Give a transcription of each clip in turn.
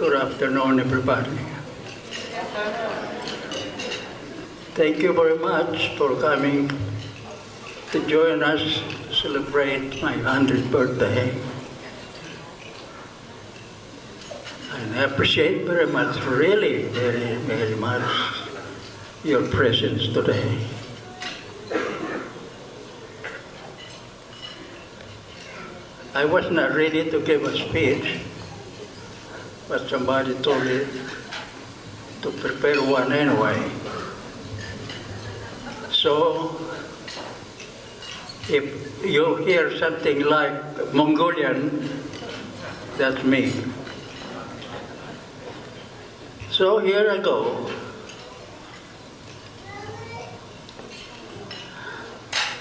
Good afternoon, everybody. Thank you very much for coming to join us celebrate my 100th birthday. And I appreciate very much, really, very, very much, your presence today. I was not ready to give a speech, but somebody told me to prepare one anyway. So, if you hear something like Mongolian, that's me. So here I go.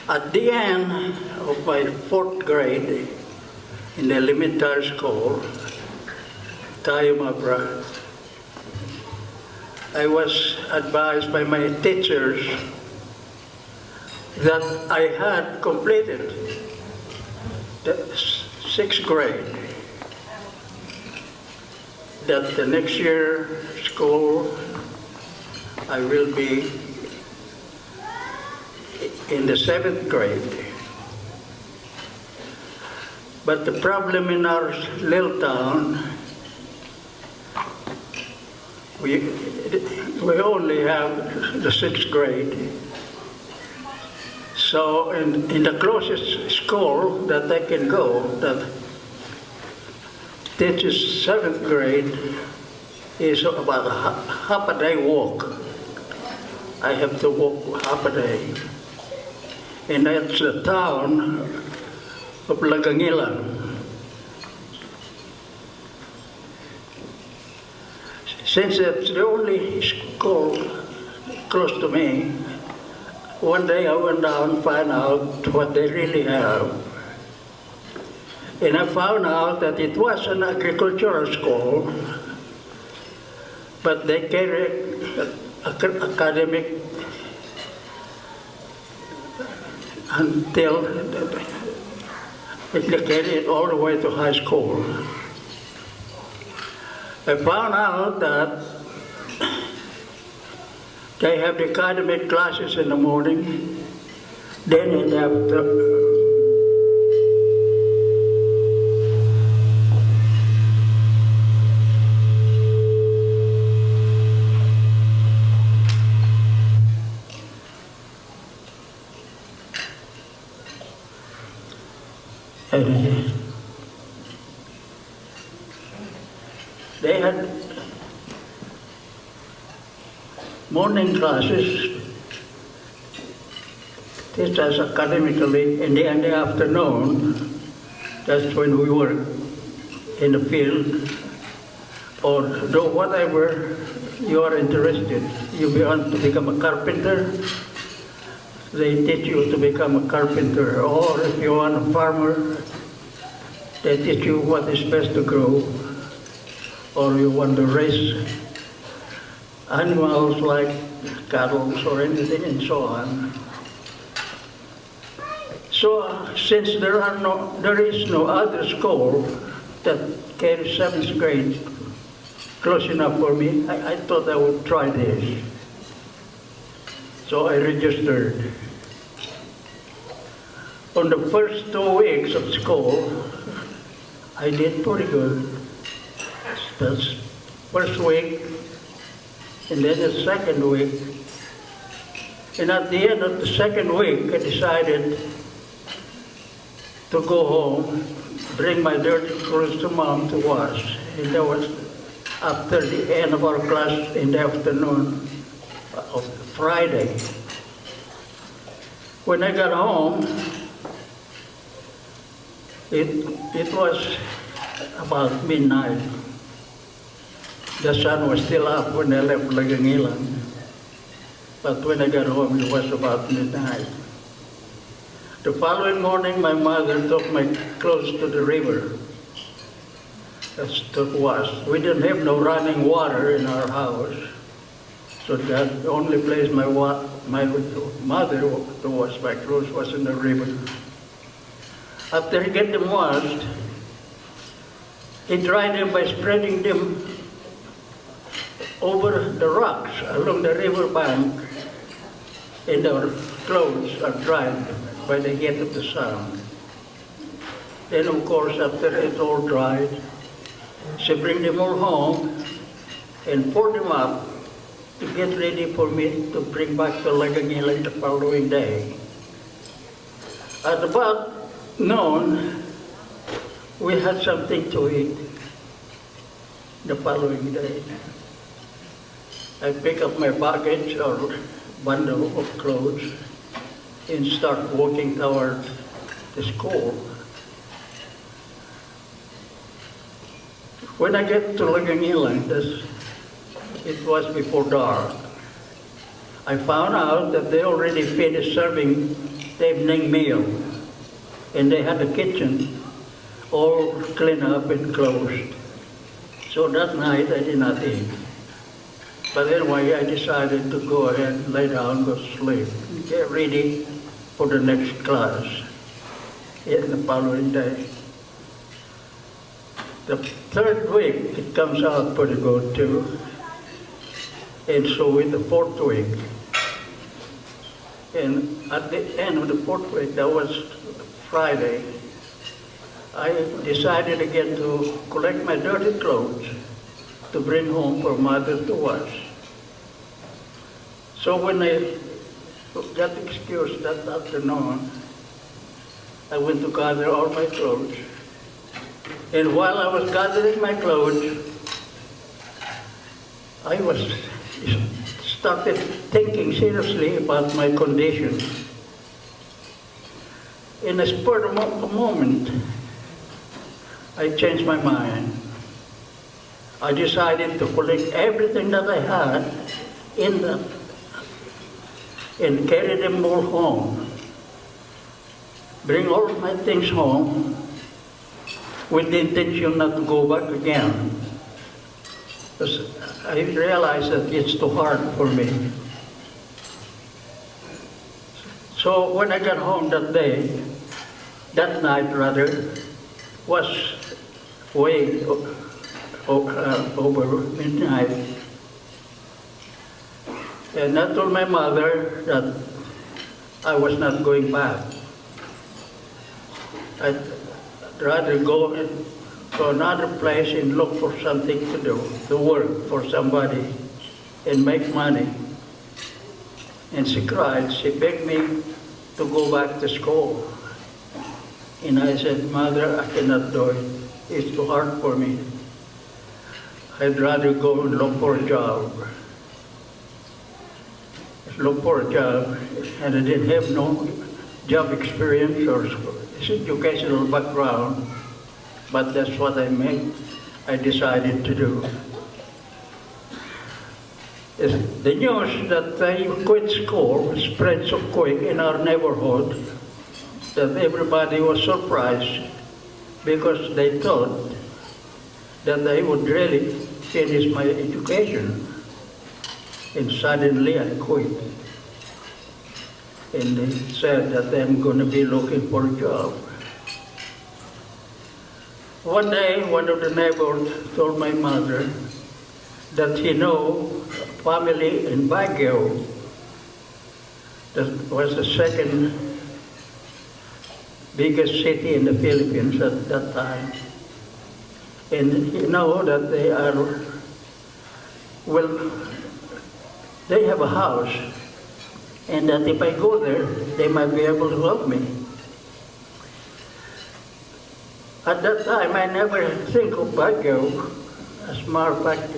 At the end of my 4th grade in the elementary school, Tayumabra, I was advised by my teachers that I had completed the 6th grade, that the next year school I will be in the 7th grade. But the problem in our little town, we only have the 6th grade. So in the closest school that I can go that teaches 7th grade is about half a day walk. I have to walk half a day. And that's the town of Lagangilan. Since it's the only school close to me, one day I went down and found out what they really have. And I found out that it was an agricultural school, but they carry academic until they carry it all the way to high school. I found out that they have the academic classes in the morning, then in the afternoon. They had morning classes, teach us academically, and in the afternoon, that's when we work in the field or do whatever you are interested. You want to become a carpenter, they teach you to become a carpenter. Or if you want a farmer, they teach you what is best to grow. Or you want to raise animals like cattle or anything and so on. So since there is no other school that carries 7th grade close enough for me, I thought I would try this. So I registered. On the first 2 weeks of school, I did pretty good. The first week, and then the second week. And at the end of the second week, I decided to go home, bring my dirty clothes to Mom to wash. And that was after the end of our class in the afternoon of Friday. When I got home, it was about midnight. The sun was still up when I left Lagangilan. But when I got home, it was about midnight. The following morning, my mother took my clothes to the river. That's to wash. We didn't have no running water in our house. So the only place my mother to wash my clothes was in the river. After he get them washed, he dried them by spreading them over the rocks along the river bank, and our clothes are dried by the heat of the sun. Then, of course, after it's all dried, she brings them all home and pour them up to get ready for me to bring back to Lagangilan the following day. At about noon, we had something to eat the following day. I pick up my baggage or bundle of clothes and start walking toward the school. When I get to Lagangilan, it was before dark. I found out that they already finished serving the evening meal, and they had the kitchen all cleaned up and closed. So that night I did not eat. But anyway, I decided to go ahead, lay down, go to sleep, get ready for the next class in the following day. The third week, it comes out pretty good too. And so with the fourth week, and at the end of the fourth week, that was Friday, I decided again to collect my dirty clothes to bring home for Mother to wash. So when I got excused that afternoon, I went to gather all my clothes. And while I was gathering my clothes, I started thinking seriously about my condition. In a spur of a moment, I changed my mind. I decided to collect everything that I had and carry them all home. Bring all my things home with the intention not to go back again. Because I realized that it's too hard for me. So when I got home that night rather, was way over midnight. And I told my mother that I was not going back. I'd rather go to another place and look for something to do, to work for somebody and make money. And she cried. She begged me to go back to school. And I said, Mother, I cannot do it. It's too hard for me. I'd rather go and look for a job. Look for a job, and I didn't have no job experience or educational background, but that's what I decided to do. The news that I quit school spread so quick in our neighborhood that everybody was surprised because they thought that I would really finish my education. And suddenly I quit. And they said that I'm going to be looking for a job. One day, one of the neighbors told my mother that he knew a family in Baguio that was the second biggest city in the Philippines at that time. And he knew that they have a house, and that if I go there, they might be able to help me. At that time, I never think of Baguio. As a matter of fact,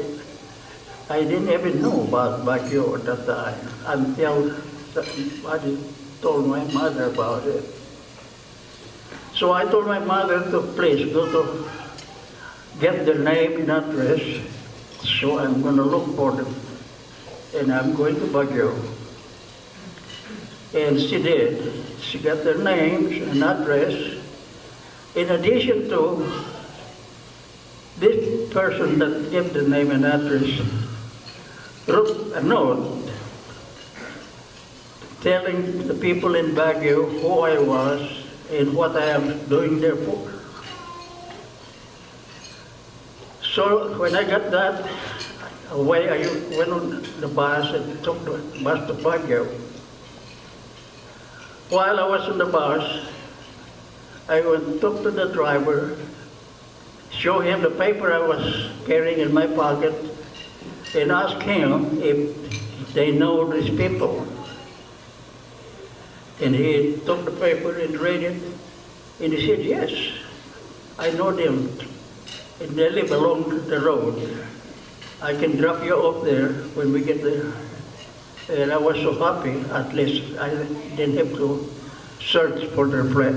I didn't even know about Baguio at that time until somebody told my mother about it. So I told my mother to please go to get their name and address, so I'm going to look for them. And I'm going to Baguio. And she did. She got their names and address. In addition to this person that gave the name and address, wrote a note telling the people in Baguio who I was and what I am doing there for. So when I got that, away. I went on the bus and took the bus to Baguio. While I was on the bus, I went and talked to the driver, show him the paper I was carrying in my pocket, and ask him if they know these people. And he took the paper and read it, and he said, yes, I know them, and they live along the road. I can drop you off there when we get there. And I was so happy, at least I didn't have to search for their place.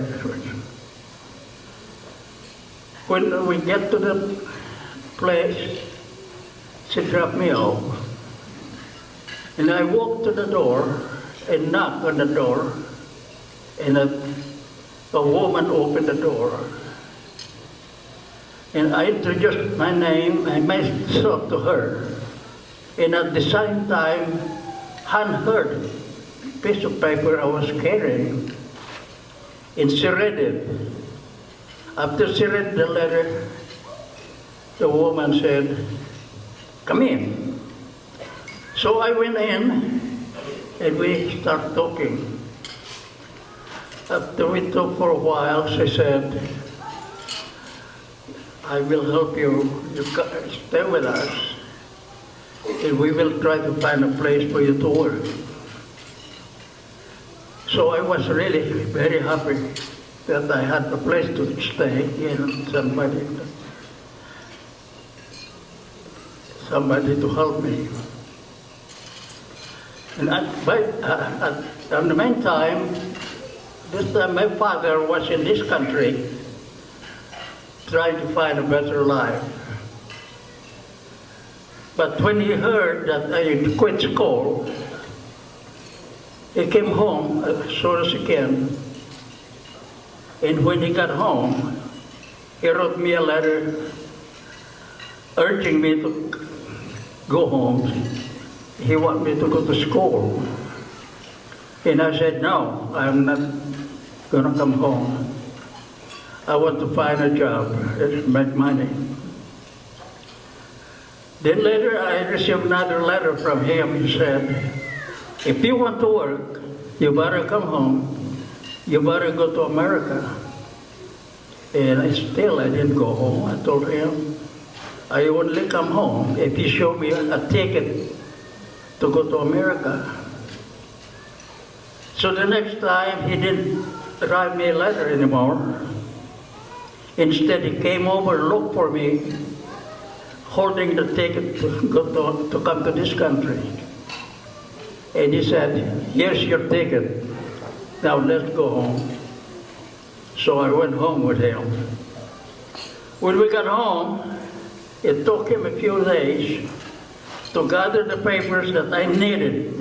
When we get to the place, she dropped me off. And I walked to the door and knocked on the door, and a woman opened the door. And I introduced my name and myself to her. And at the same time, hand her the piece of paper I was carrying. And she read it. After she read the letter, the woman said, come in. So I went in, and we started talking. After we talked for a while, she said, I will help you. You stay with us, and we will try to find a place for you to work. So I was really very happy that I had a place to stay and somebody to help me. And in the meantime, this time my father was in this country trying to find a better life. But when he heard that I quit school, he came home as soon as he can. And when he got home, he wrote me a letter urging me to go home. He wanted me to go to school. And I said, no, I'm not going to come home. I want to find a job and make money. Then later I received another letter from him. He said, if you want to work, you better come home. You better go to America. And I didn't go home. I told him, I only come home if you show me a ticket to go to America. So the next time he didn't write me a letter anymore. Instead he came over, looked for me, holding the ticket to come to this country. And he said, here's your ticket. Now let's go home. So I went home with him. When we got home, it took him a few days to gather the papers that I needed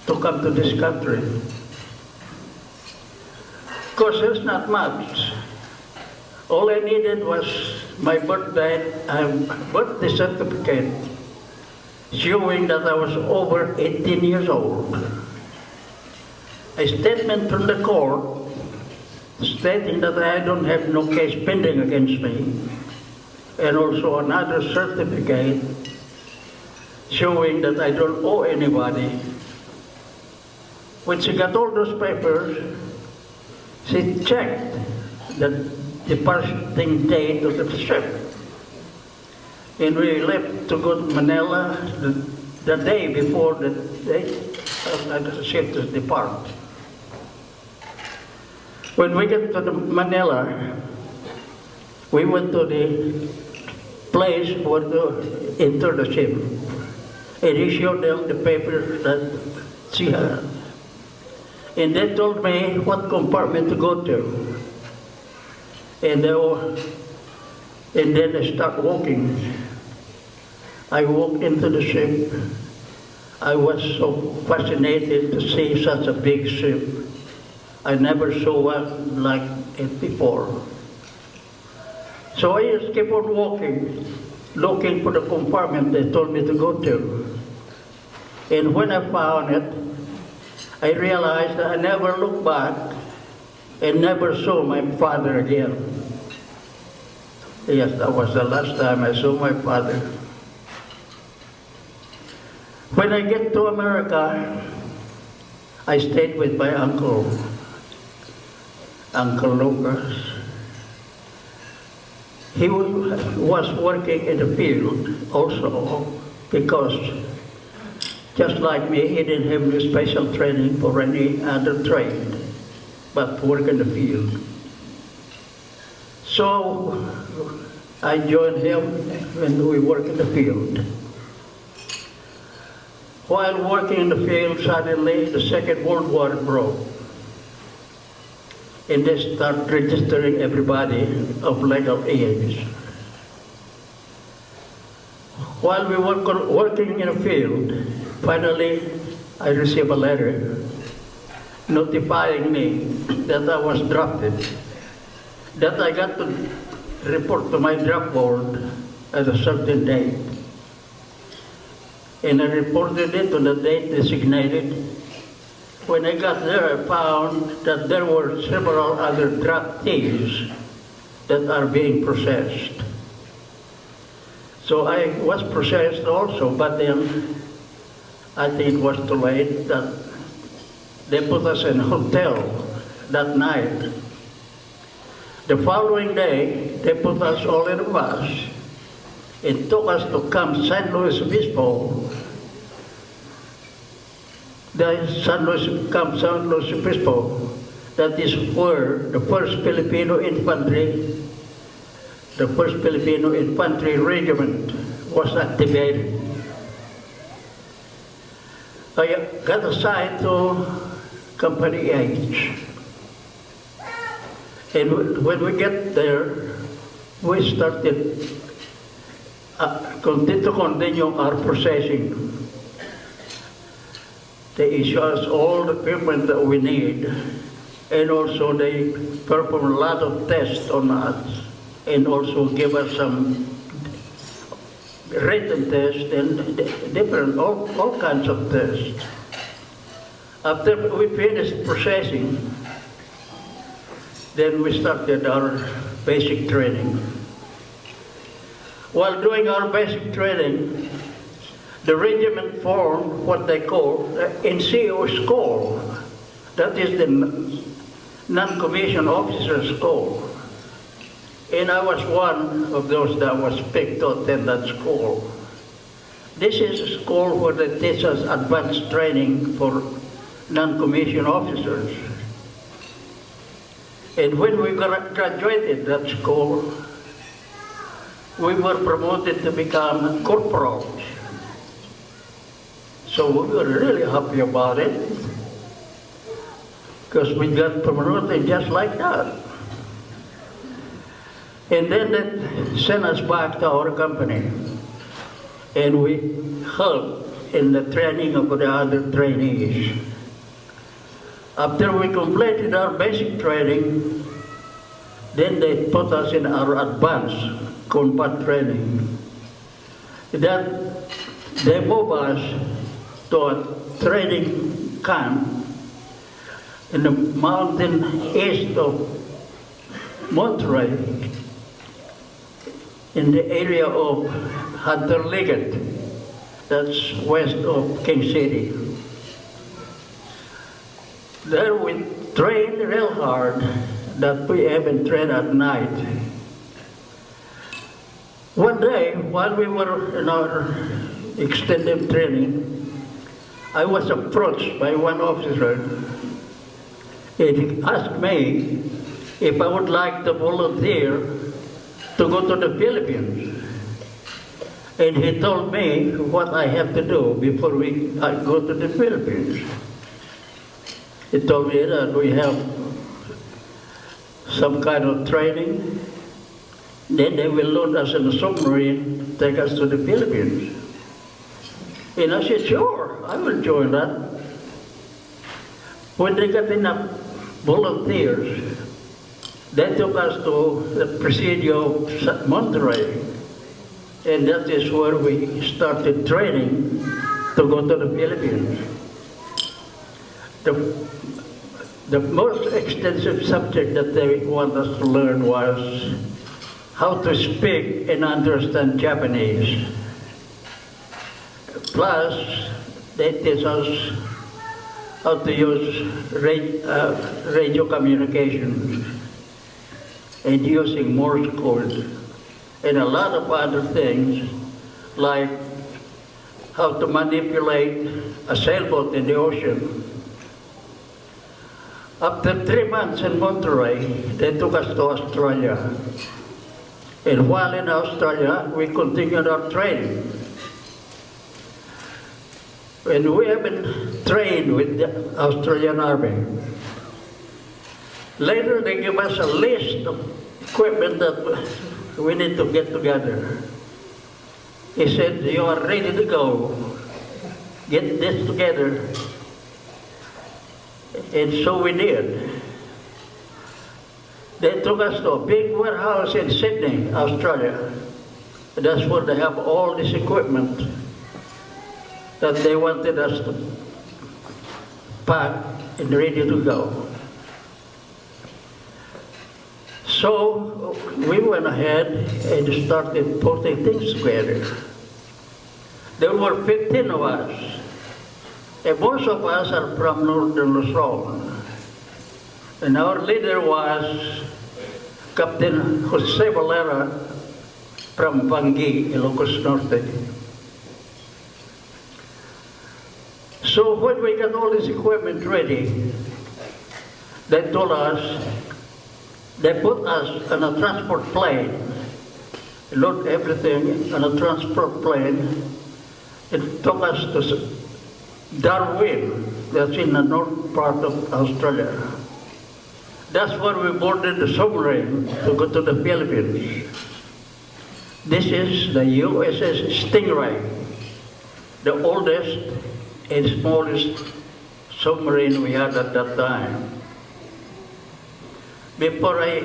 to come to this country. Because there's not much. All I needed was my birthday certificate showing that I was over 18 years old. A statement from the court stating that I don't have no case pending against me, and also another certificate showing that I don't owe anybody. When she got all those papers, she checked the departing date of the ship. And we left to go to Manila the day before the ship to depart. When we get to Manila, we went to the place where to enter the ship. And he showed them the papers that she had. And they told me what compartment to go to. And then I start walking. I walked into the ship. I was so fascinated to see such a big ship. I never saw one like it before. So I just kept on walking, looking for the compartment they told me to go to. And when I found it, I realized that I never looked back and never saw my father again. Yes, that was the last time I saw my father. When I get to America, I stayed with my uncle, Uncle Lucas. He was working in the field also because, just like me, he didn't have any special training for any other trade, but work in the field. So I joined him when we worked in the field. While working in the field, suddenly the Second World War broke. And they start registering everybody of legal age. While we were working in the field, finally I received a letter notifying me that I was drafted, that I got to report to my draft board at a certain date. And I reported it on the date designated. When I got there, I found that there were several other draftees that are being processed. So I was processed also, but then I think it was too late that they put us in a hotel that night. The following day, they put us all in a bus. It took us to Camp San Luis Obispo. Camp San Luis Obispo, that is where the 1st Filipino Infantry Regiment was activated. I got assigned to Company H. And when we get there, we started to continue our processing. They issue us all the equipment that we need, and also they perform a lot of tests on us, and also give us some written tests and different, all kinds of tests. After we finished processing, then we started our basic training. While doing our basic training, the regiment formed what they call NCO School. That is the non-commissioned officer school. And I was one of those that was picked to attend that school. This is a school where they teach us advanced training for non-commissioned officers. And when we graduated that school, we were promoted to become corporals. So we were really happy about it, because we got promoted just like that. And then they sent us back to our company, and we helped in the training of the other trainees. After we completed our basic training, then they put us in our advanced combat training. That they moved us to a training camp in the mountain east of Monterey, in the area of Hunter Liggett, that's west of King City. There we trained real hard, that we even trained at night. One day, while we were in our extended training, I was approached by one officer, and he asked me if I would like to volunteer to go to the Philippines. And he told me what I have to do before I go to the Philippines. He told me that we have some kind of training, then they will load us in a submarine, take us to the Philippines. And I said, sure, I will join that. When they got enough volunteers, they took us to the Presidio of Monterey. And that is where we started training to go to the Philippines. The most extensive subject that they want us to learn was how to speak and understand Japanese. Plus, they teach us how to use radio communications and using Morse code and a lot of other things like how to manipulate a sailboat in the ocean. After 3 months in Monterey, they took us to Australia. And while in Australia, we continued our training. And we have been trained with the Australian Army. Later, they give us a list of equipment that we need to get together. He said, you are ready to go. Get this together. And so we did. They took us to a big warehouse in Sydney, Australia. That's where they have all this equipment that they wanted us to pack and ready to go. So we went ahead and started putting things together. There were 15 of us, and most of us are from Northern Luzon. And our leader was Captain Jose Valera from Bangi, Ilocos Norte. So when we got all this equipment ready, they told us, they put us on a transport plane, load everything on a transport plane. It took us to Darwin, that's in the north part of Australia. That's where we boarded the submarine to go to the Philippines. This is the USS Stingray, the oldest and smallest submarine we had at that time. Before I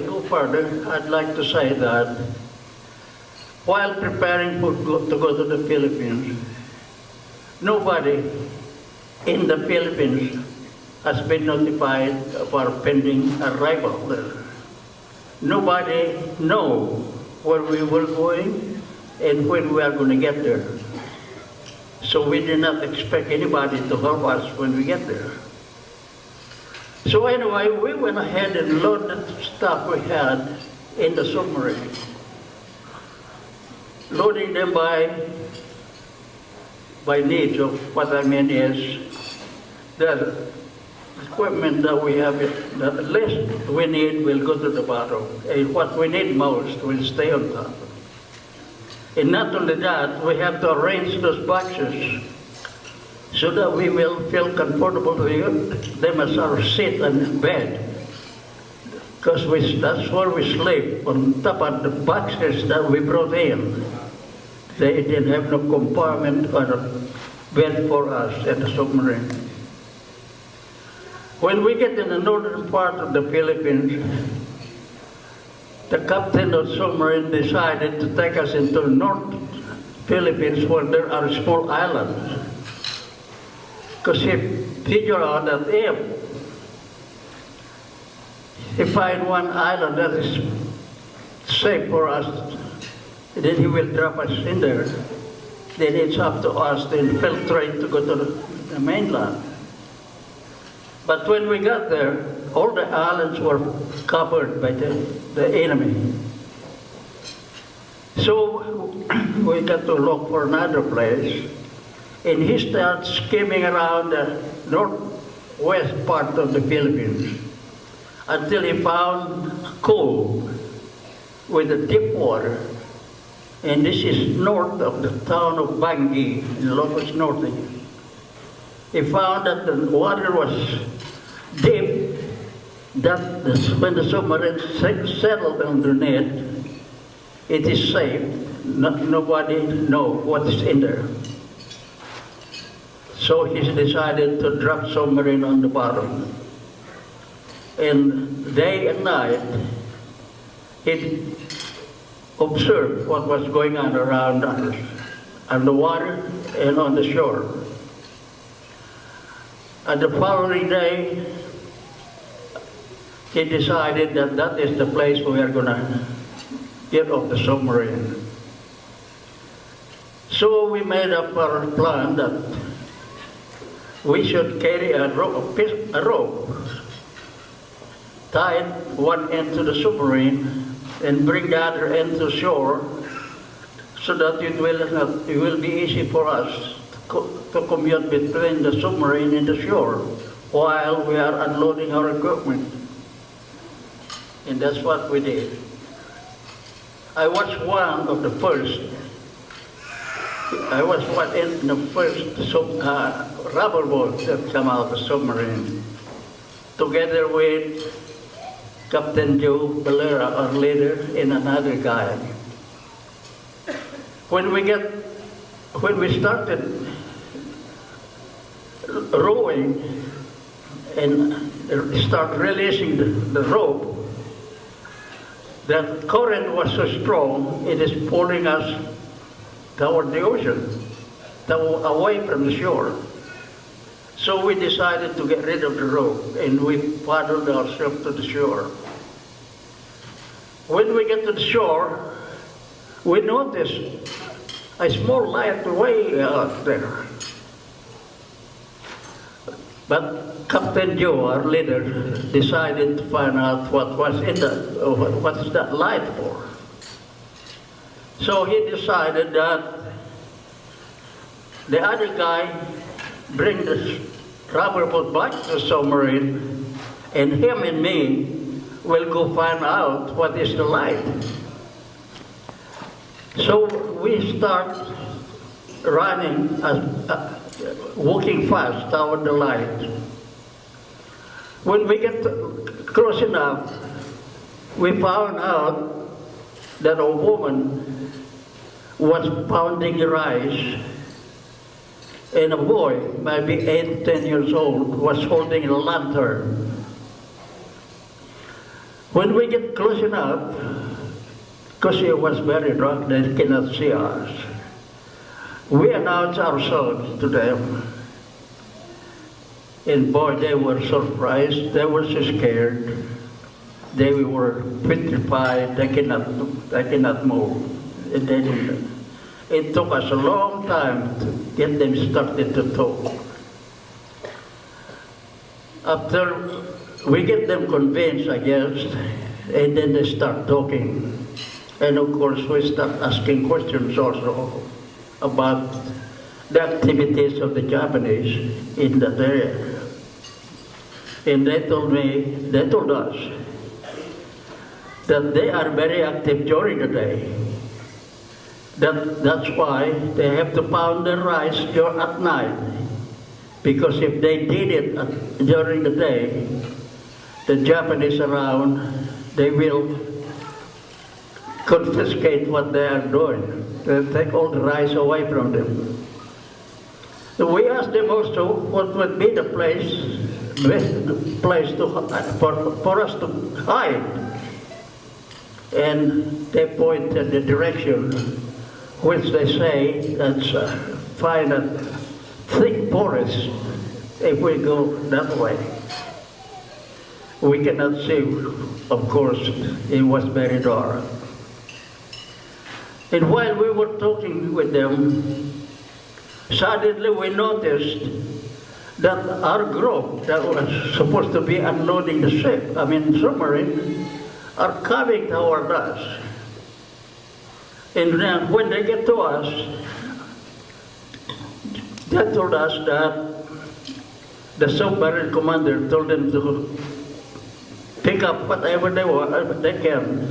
go further, I'd like to say that while preparing to go to the Philippines, nobody in the Philippines has been notified of our pending arrival there. Nobody knows where we were going and when we are going to get there. So we did not expect anybody to help us when we get there. So anyway, we went ahead and loaded the stuff we had in the submarine. Loading them by needs of what I mean is the equipment that we have, the list we need will go to the bottom, and what we need most will stay on top. And not only that, we have to arrange those boxes so that we will feel comfortable to use them as our seat and bed. Because that's where we sleep, on top of the boxes that we brought in. They didn't have no compartment or a bed for us at the submarine. When we get in the northern part of the Philippines, the captain of the submarine decided to take us into the North Philippines where there are small islands. Because he figured out that if he finds one island that is safe for us, then he will drop us in there. Then it's up to us to infiltrate to go to the mainland. But when we got there, all the islands were covered by the enemy. So we got to look for another place. And he started skimming around the northwest part of the Philippines until he found a cove with a deep water. And this is north of the town of Bangi in Ilocos Norte. He found that the water was deep, that when the submarine settled underneath, it is safe. Nobody knows what is in there. So he decided to drop submarine on the bottom. And day and night, he observed what was going on around us, on the water and on the shore. And the following day, he decided that that is the place we are going to get off the submarine. So we made up our plan that we should carry a rope, tie one end to the submarine, and bring the other end to shore, so that it will be easy for us to commute between the submarine and the shore while we are unloading our equipment. And that's what we did. I was one in the first rubber boat that came out of the submarine, together with Captain Joe Valera, our leader, and another guy. When we started rowing and start releasing the rope, the current was so strong, it is pulling us toward the ocean, away from the shore. So we decided to get rid of the rope, and we paddled ourselves to the shore. When we get to the shore, we noticed a small light way out there. But Captain Joe, our leader, decided to find out what's that light for. So he decided that the other guy bring the rubber boat back to the submarine, and him and me will go find out what is the light. So we start running, walking fast toward the light. When we get close enough, we found out that a woman was pounding the rice, and a boy, maybe 8, 10 years old, was holding a lantern. When we get close enough, because he was very drunk, they cannot see us, we announced ourselves to them. And boy, they were surprised, they were so scared, they were petrified, they cannot move. And they didn't. It took us a long time to get them started to talk. After we get them convinced, I guess, and then they start talking. And of course, we start asking questions also about the activities of the Japanese in that area. And they told us that they are very active during the day. That's why they have to pound the rice at night. Because if they did it during the day, the Japanese around, they will confiscate what they are doing. They'll take all the rice away from them. So we asked them also what would be the best place for us to hide. And they pointed the direction, which they say that's find a thick forest if we go that way. We cannot see, of course, it was very dark. And while we were talking with them, suddenly we noticed that our group that was supposed to be unloading the submarine, are coming toward us. And then when they get to us, they told us that the submarine commander told them to pick up whatever they can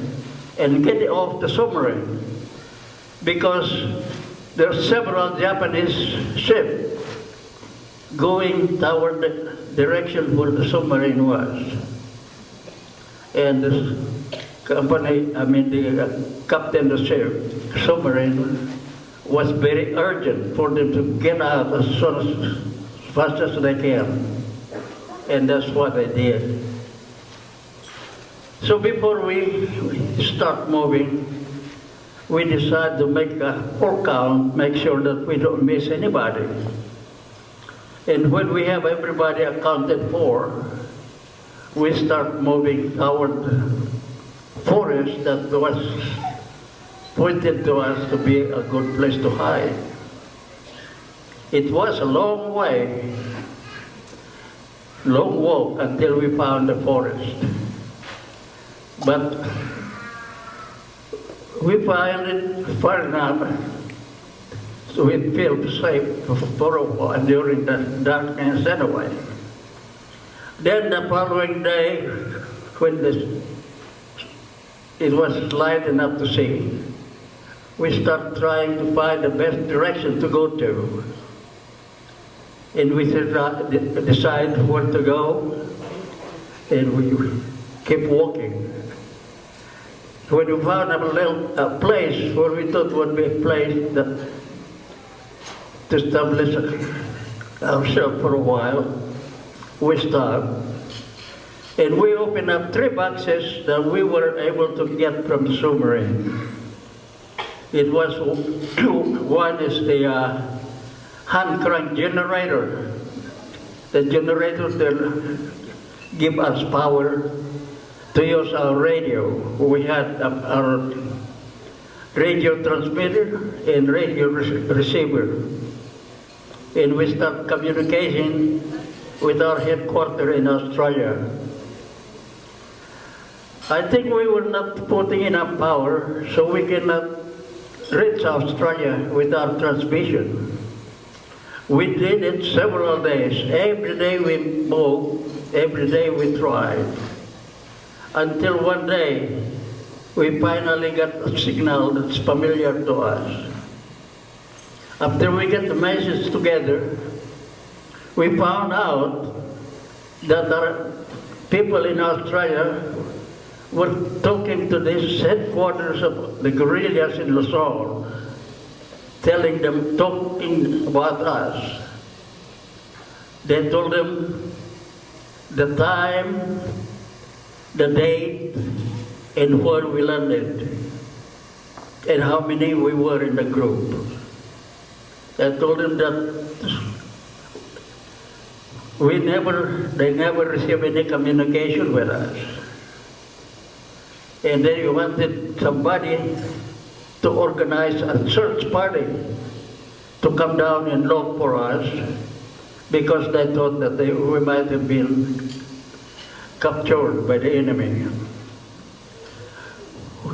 and get it off the submarine, because there are several Japanese ships going toward the direction where the submarine was. And the captain of the ship, submarine, was very urgent for them to get out as fast as they can. And that's what they did. So before we start moving, we decided to make a full count, make sure that we don't miss anybody. And when we have everybody accounted for, we start moving toward the forest that was pointed to us to be a good place to hide. It was a long way, long walk until we found the forest. But we found it far enough so we feel safe for a while during the darkness anyway. Then the following day, when it was light enough to see, we start trying to find the best direction to go to. And we decide where to go, and we keep walking. When we found a place where we thought would be a place to establish ourselves for a while, we stopped. And we opened up 3 boxes that we were able to get from the submarine. It was, one is the hand crank generator. The generator that give us power to use our radio. We had our radio transmitter and radio receiver. And we start communicating with our headquarters in Australia. I think we were not putting enough power, so we cannot reach Australia without transmission. We did it several days. Every day we moved, every day we tried. Until one day, we finally got a signal that's familiar to us. After we get the message together, we found out that our people in Australia were talking to this headquarters of the guerrillas in Luzon, telling them, talking about us. They told them the time, the date, and where we landed, and how many we were in the group. I told them that they never received any communication with us. And then we wanted somebody to organize a search party to come down and look for us, because they thought that we might have been captured by the enemy.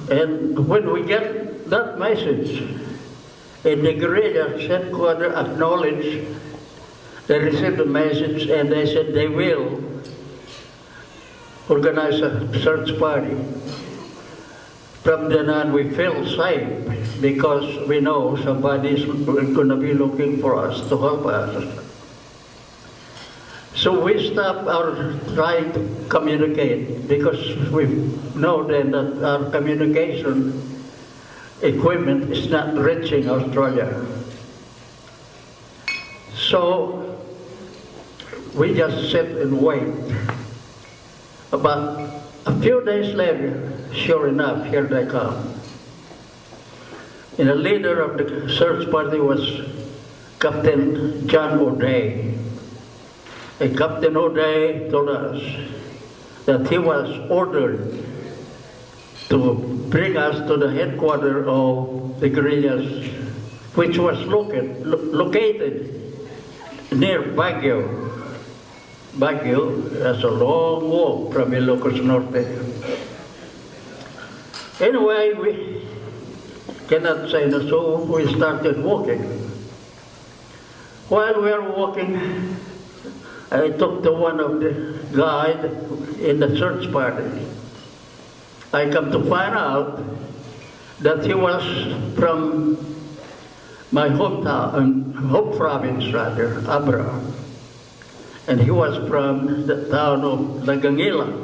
And when we get that message, and the guerrilla headquarters acknowledged they received the message, and they said they will organize a search party. From then on, we feel safe because we know somebody's going to be looking for us to help us. So we stopped our trying to communicate because we know then that our communication equipment is not reaching Australia. So we just sit and wait. About a few days later, sure enough, here they come. And the leader of the search party was Captain John O'Day. And Captain O'Day told us that he was ordered to bring us to the headquarters of the guerrillas, which was located near Baguio. Baguio, that's a long walk from Ilocos Norte. Anyway, we cannot say no, so we started walking. While we were walking, I talked to one of the guide in the search party. I come to find out that he was from my hometown, home province rather, Abra. And he was from the town of Nagangila.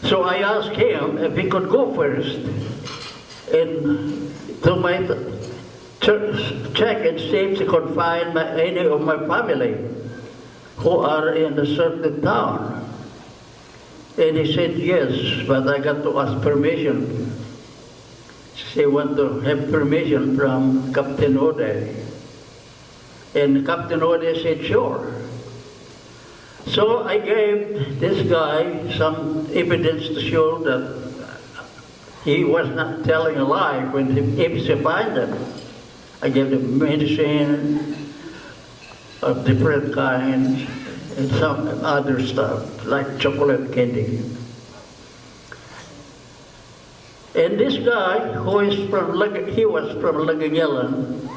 So I asked him if he could go first and to my check and see if he could find any of my family who are in a certain town. And he said yes, but I got to ask permission. They want to have permission from Captain O'Day. And Captain O'Day said sure. So I gave this guy some evidence to show that he was not telling a lie when he find them. I gave them medicine of different kinds and some other stuff, like chocolate candy. And this guy, he was from Lagangelan,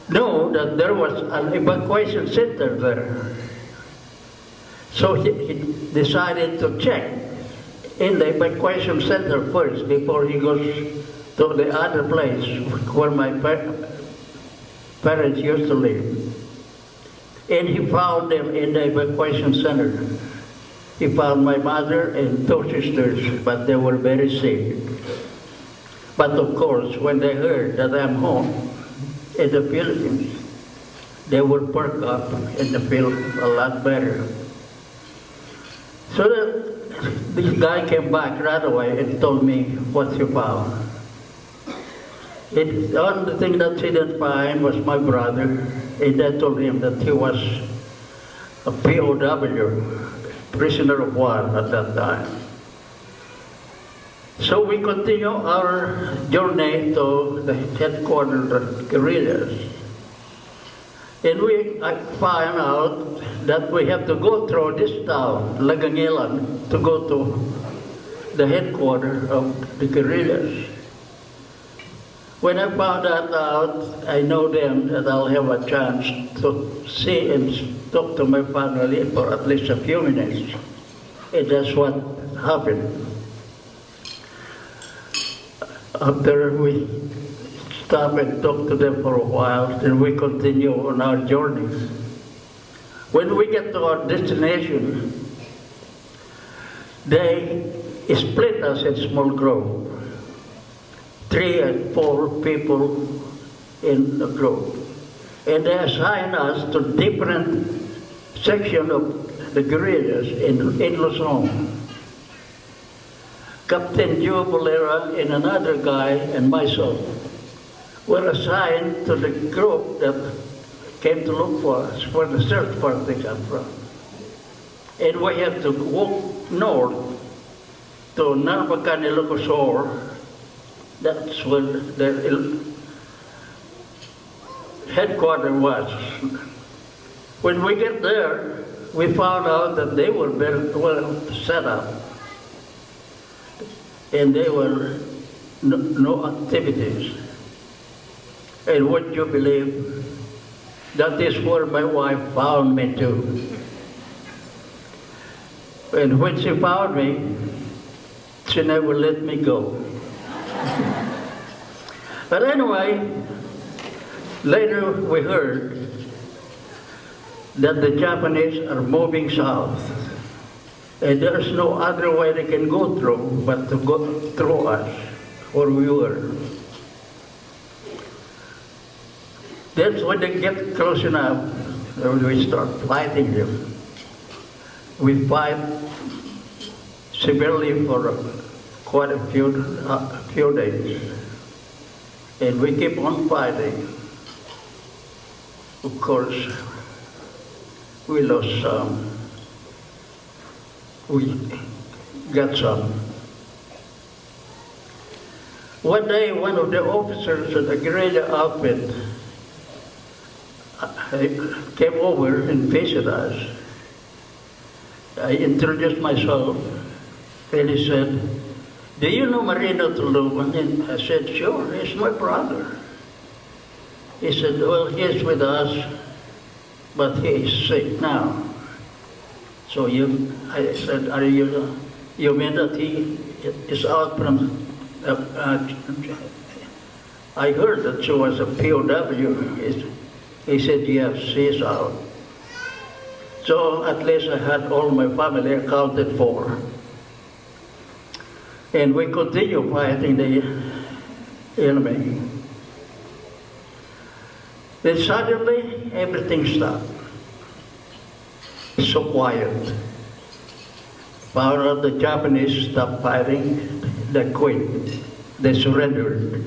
knew that there was an evacuation center there. So he decided to check in the evacuation center first before he goes to the other place where my parents used to live. And he found them in the evacuation center. He found my mother and 2 sisters, but they were very sick. But of course, when they heard that I'm home in the Philippines, they would perk up and feel a lot better. So this guy came back right away and told me what he found. The only thing that he didn't find was my brother, and I told him that he was a POW, prisoner of war at that time. So we continue our journey to the headquarters of guerrillas. And I find out that we have to go through this town, Lagangelan, to go to the headquarters of the guerrillas. When I found that out, I know then that I'll have a chance to see and talk to my family for at least a few minutes. And that's what happened. After we stop and talk to them for a while, then we continue on our journey. When we get to our destination, they split us in small groups. 3 and 4 people in the group. And they assign us to different sections of the guerrillas in Luzon. Captain Joe Bolera and another guy and myself were assigned to the group that came to look for us, where the search party came from. And we have to walk north to Narvacan, Ilocos. That's where the headquarters was. When we get there, we found out that they were very well set up. And there were no activities. And would you believe, that is where my wife found me too. And when she found me, she never let me go. But anyway, later we heard that the Japanese are moving south. And there's no other way they can go through but to go through us, where we were. Then when they get close enough, we start fighting them. We fight severely for quite a few days. And we keep on fighting. Of course, we lost some. We got some. One day, one of the officers of the guerrilla outfit came over and visited us. I introduced myself, and he said, "Do you know Marino Tuluban?" And I said, "Sure, he's my brother." He said, "Well, he's with us, but he is sick now." So I said, you mean that he is out from, I heard that she was a POW. He said, yes, she is out. So at least I had all my family accounted for. And we continue fighting the enemy. Then suddenly, everything stopped. So quiet. Found out the Japanese stopped fighting, they quit. They surrendered.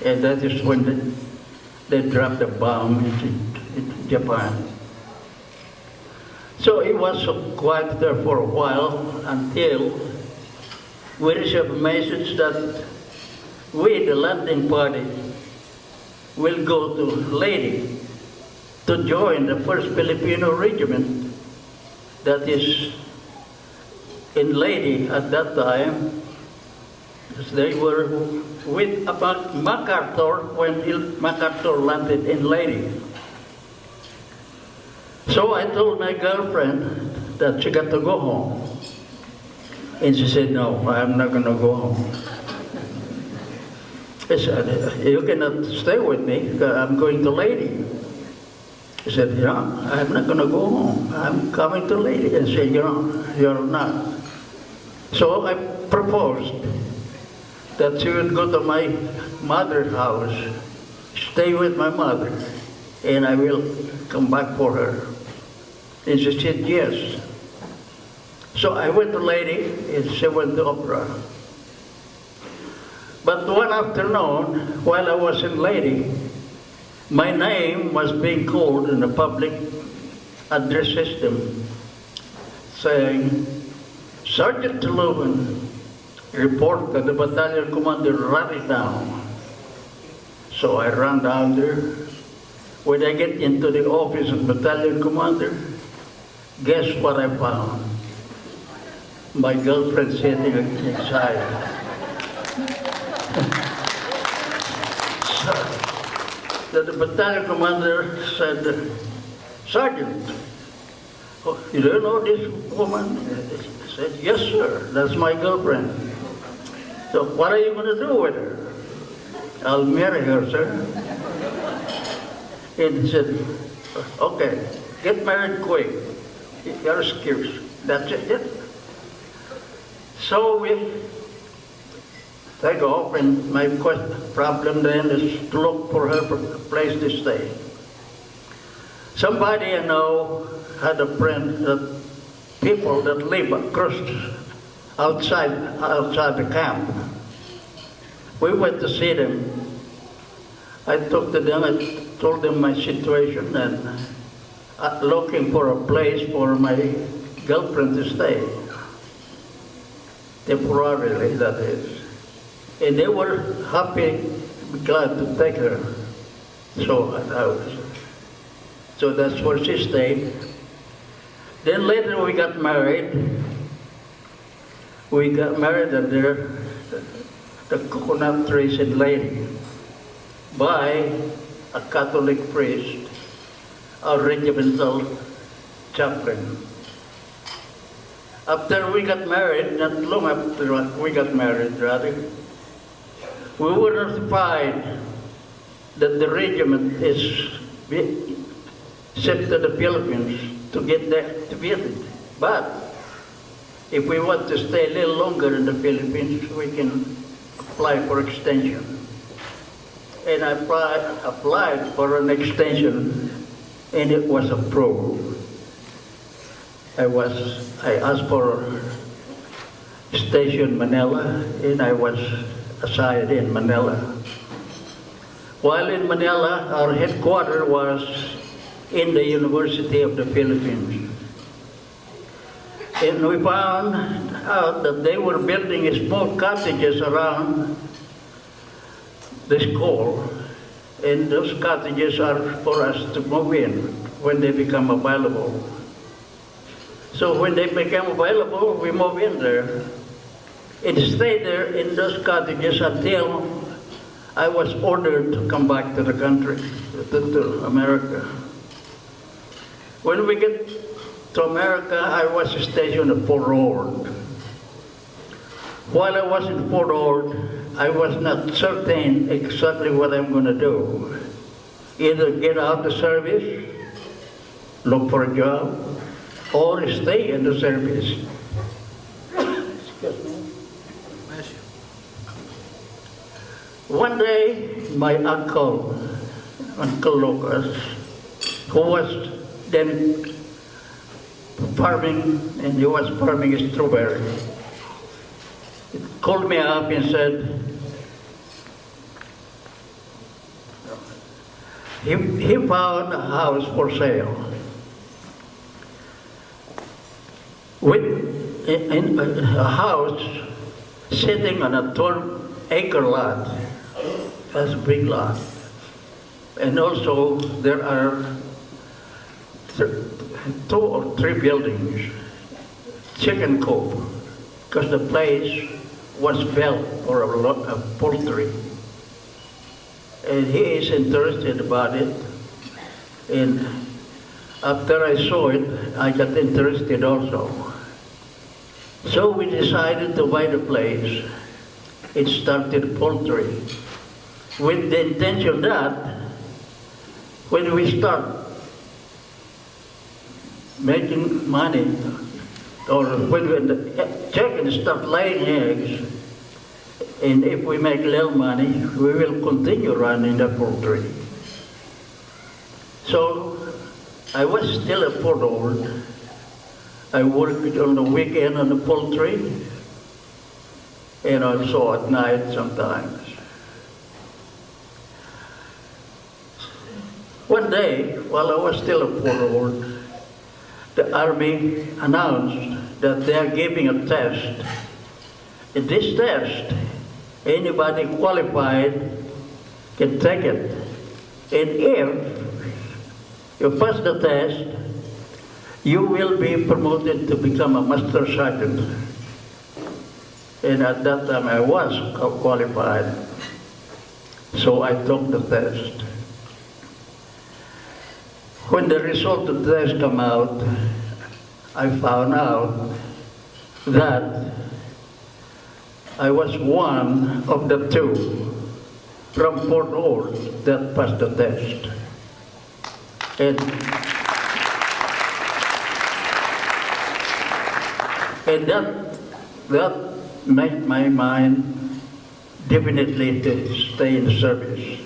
And that is when they dropped the bomb in Japan. So it was so quiet there for a while until we received a message that we, the landing party, will go to Leyte to join the 1st Filipino Regiment that is in Leyte at that time. They were with about MacArthur when MacArthur landed in Leyte. So I told my girlfriend that she got to go home. And she said, no, I'm not going to go home. I said, you cannot stay with me because I'm going to Leyte. She said, yeah, I'm not going to go home. I'm coming to Leyte. And she said, you're not. So I proposed that she would go to my mother's house, stay with my mother, and I will come back for her. And she said yes. So I went to Leyte and she went to Opera. But one afternoon, while I was in Leyte, my name was being called in the public address system, saying, Sergeant Tulugan, report that the battalion commander ran it down. So I ran down there. When I get into the office of battalion commander, guess what I found? My girlfriend sitting inside. So the battalion commander said, Sergeant, you don't know this woman? I said, yes, sir, that's my girlfriend. So what are you going to do with her? I'll marry her, sir. And he said, okay, get married quick. Your excuse. That's it. So we take off, and my problem then is to look for her a place to stay. Somebody I know had a friend that people that live across outside the camp. We went to see them. I talked to them, I told them my situation and looking for a place for my girlfriend to stay. Temporarily, that is. And they were happy, glad to take her. So that's where she stayed. Then later we got married. We got married under the coconut trees in Leyte by a Catholic priest, a regimental chaplain. After we got married, not long after we got married, rather, we were notified that the regiment is sent to the Philippines to get deactivated. But if we want to stay a little longer in the Philippines, we can apply for extension. And I applied for an extension, and it was approved. I asked for Station Manila, and I was assigned in Manila. While in Manila, our headquarters was in the University of the Philippines. And we found out that they were building small cottages around the school, and those cottages are for us to move in when they become available. So when they became available, we moved in there and stayed there in those cottages until I was ordered to come back to the country, to America. When we get to America, I was stationed at Fort Ord. While I was in Fort Ord, I was not certain exactly what I'm going to do. Either get out of the service, look for a job, or stay in the service. Excuse me. One day, my Uncle Lucas, who was then farming, and he was farming strawberry, called me up and said, he found a house for sale with a house sitting on a 12-acre lot. That's a big lot. And also, there are two or three buildings, chicken coop, because the place was built for a lot of poultry. And he is interested about it. And after I saw it, I got interested also. So we decided to buy the place. It started poultry, with the intention that when we start making money, or when the chickens start laying eggs, and if we make little money, we will continue running the poultry. So I was still a 4-year-old. I worked on the weekend on the poultry, and also at night sometimes. One day, while I was still a 4-year-old, the Army announced that they are giving a test. In this test, anybody qualified can take it. And if you pass the test, you will be promoted to become a master sergeant. And at that time I was qualified. So I took the test. When the result of the test came out, I found out that I was one of the 2 from Fort Worth that passed the test. And that made my mind definitely to stay in the service.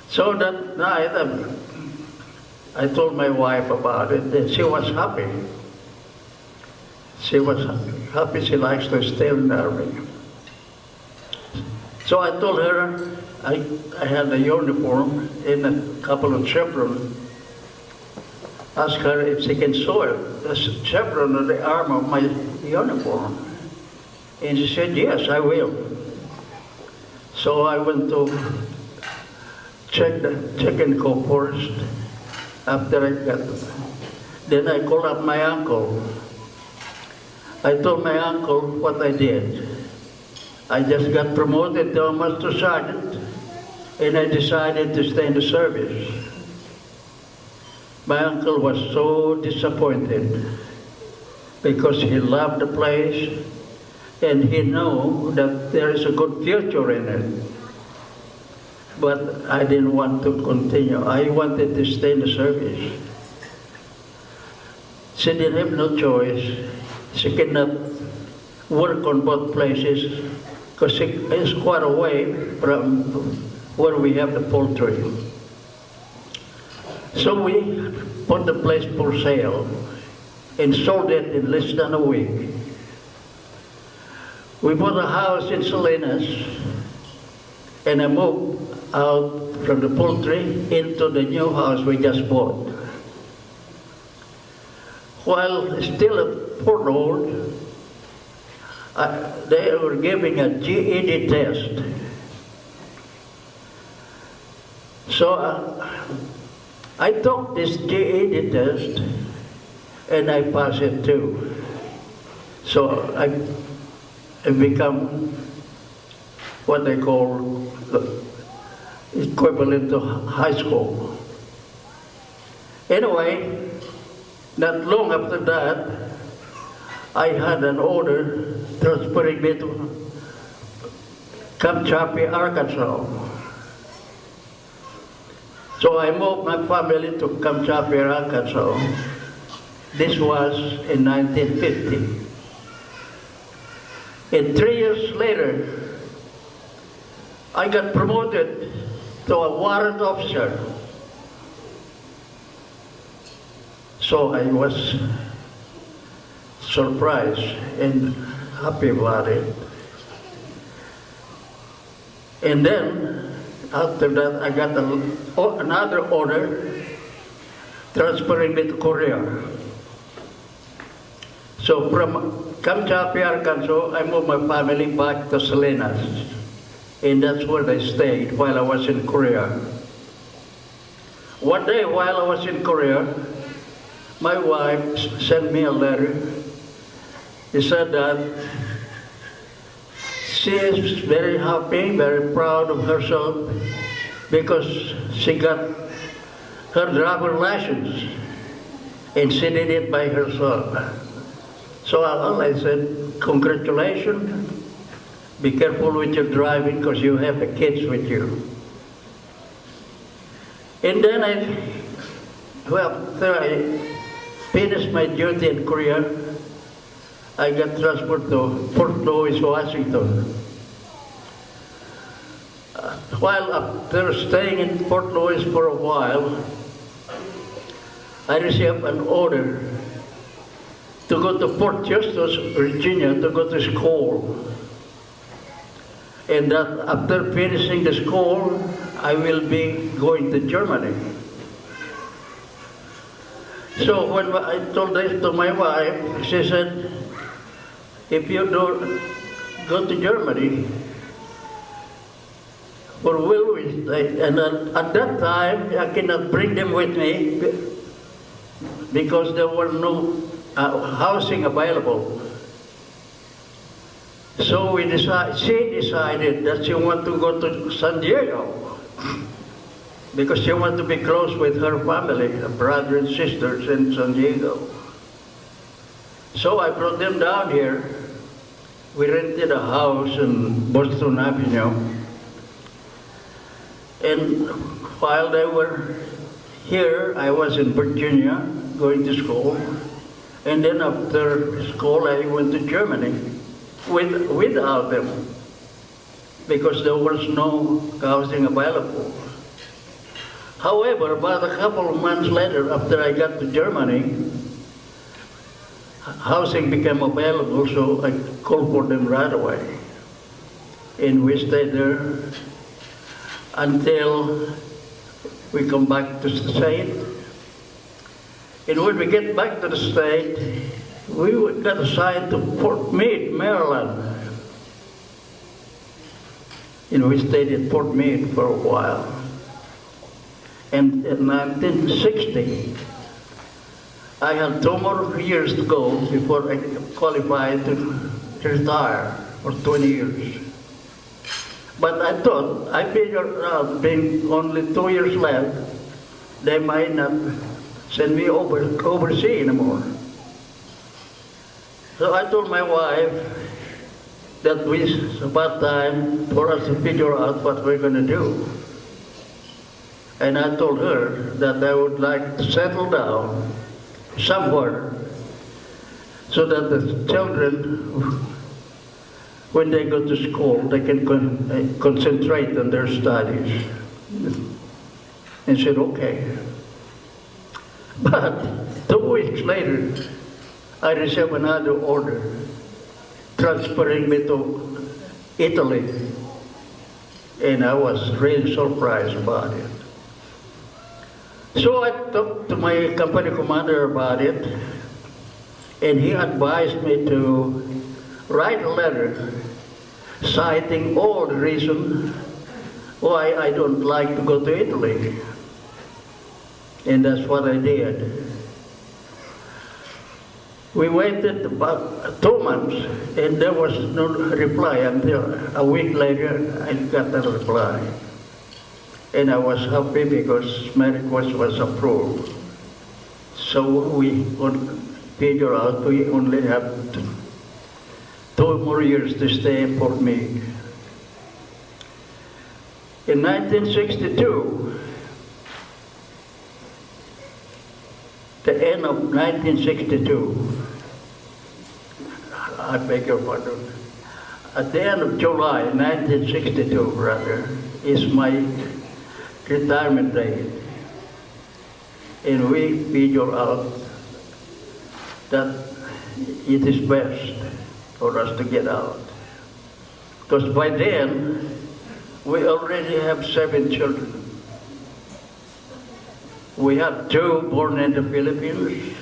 So that night, I told my wife about it, and she was happy. She was happy. She likes to stay in the Army. So I told her I had a uniform and a couple of chevrons. Asked her if she can sew it, the chevron on the arm of my uniform. And she said, yes, I will. So I went to check the chicken coop first. After I got it, then I called up my uncle. I told my uncle what I did. I just got promoted to a master sergeant, and I decided to stay in the service. My uncle was so disappointed because he loved the place and he knew that there is a good future in it. But I didn't want to continue. I wanted to stay in the service. She didn't have no choice. She cannot work on both places because she is quite away from where we have the poultry. So we put the place for sale and sold it in less than a week. We bought a house in Salinas, and I moved out from the poultry into the new house we just bought. While still at Fort Worth, they were giving a GED test. So I took this GED test and I passed it too. So I become what they call the equivalent to high school. Anyway, not long after that, I had an order transferring me to Camp Chaffee, Arkansas. So I moved my family to Camp Chaffee, Arkansas. This was in 1950. And 3 years later, I got promoted to a warrant officer. So I was surprised and happy about it. And then, after that, I got another order transferring me to Korea. So from Camp Chaffee, Arkansas, I moved my family back to Salinas. and that's where I stayed while I was in Korea. One day while I was in Korea, my wife sent me a letter. She said that she is very happy, very proud of herself because she got her driver's license and she did it by herself. So I said, congratulations, be careful with your driving because you have the kids with you. And then after I finished my duty in Korea, I got transferred to Fort Louis, Washington. While after staying in Fort Louis for a while, I received an order to go to Fort Justus, Virginia, to go to school. And that after finishing the school, I will be going to Germany. So when I told this to my wife, she said, if you don't go to Germany, where will we stay? And at that time, I cannot bring them with me because there were no housing available. So she decided that she wanted to go to San Diego because she wanted to be close with her family, her brothers and sisters in San Diego. So I brought them down here. We rented a house in Boston Avenue. And while they were here, I was in Virginia going to school. And then after school, I went to Germany without them because there was no housing available. However, about a couple of months later, after I got to Germany, housing became available, so I called for them right away. And we stayed there until we come back to the state. And when we get back to the state, we got assigned to Fort Meade, Maryland. And we stayed in Fort Meade for a while. And in 1960, I had 2 more years to go before I qualified to retire for 20 years. But I figured out, being only 2 years left, they might not send me overseas anymore. So I told my wife that it's about time for us to figure out what we're going to do. And I told her that I would like to settle down somewhere so that the children, when they go to school, they can concentrate on their studies. And said, okay. But 2 weeks later, I received another order transferring me to Italy. And I was really surprised about it. So I talked to my company commander about it, and he advised me to write a letter citing all the reasons why I don't like to go to Italy. And that's what I did. We waited about 2 months, and there was no reply until a week later I got a reply. And I was happy because my request was approved. So we would figure out we only have 2 more years to stay in Fort Meade. In 1962, the end of 1962, I beg your pardon, at the end of July 1962, rather, is my retirement date. And we figure out that it is best for us to get out. Because by then, we already have 7 children. We have 2 born in the Philippines,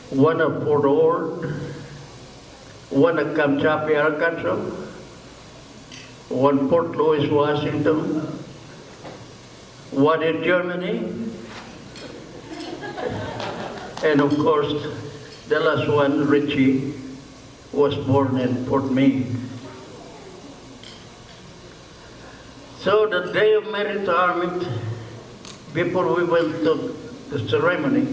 1 at Fort Ord, 1 at Kamchapi, Arkansas, one Port Louis, Washington, one in Germany, and of course, the last one, Richie, was born in Port Meade. So the day of my retirement, before we went to the ceremony,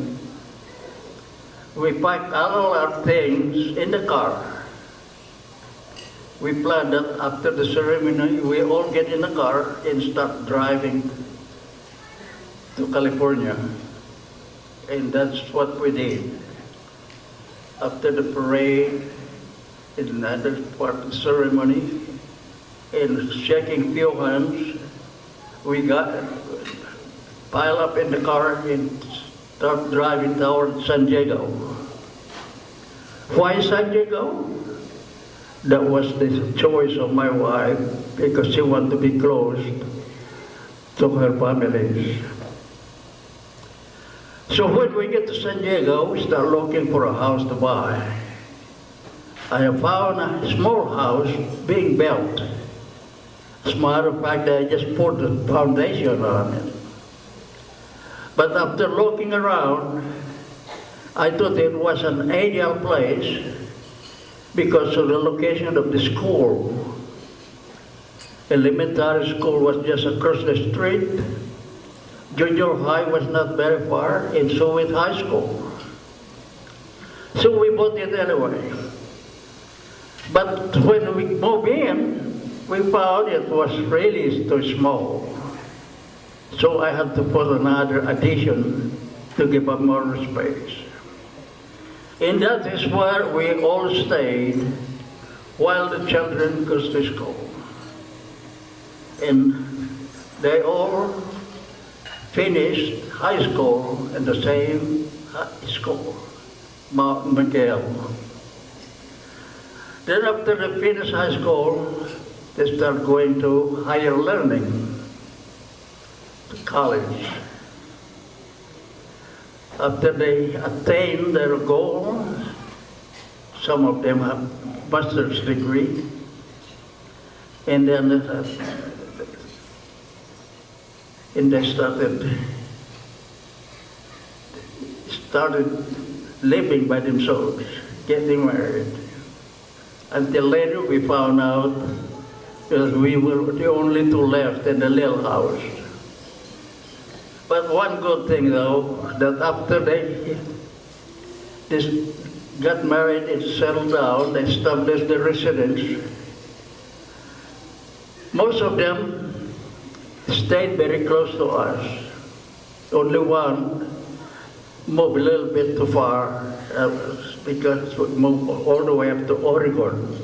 we packed all our things in the car. We planned that after the ceremony, we all get in the car and start driving to California. And that's what we did. After the parade, in another part of the ceremony, and shaking few hands, we got piled up in the car and start driving toward San Diego. Why San Diego? That was the choice of my wife because she wanted to be close to her families. So when we get to San Diego, we start looking for a house to buy. I have found a small house being built. As a matter of fact, I just put the foundation on it. But after looking around, I thought it was an ideal place because of the location of the school. Elementary school was just across the street. Junior high was not very far, and so with high school. So we bought it anyway. But when we moved in, we found it was really too small. So I had to put another addition to give up more space. And that is where we all stayed while the children goes to school. And they all finished high school in the same high school, Mount Miguel. Then after they finish high school, they start going to higher learning, to college. After they attain their goal, some of them have master's degree, and then they started living by themselves, getting married. Until later we found out that we were the only two left in the little house. But one good thing though, that after they got married and settled down, they established their residence. Most of them stayed very close to us. Only one moved a little bit too far because we moved all the way up to Oregon.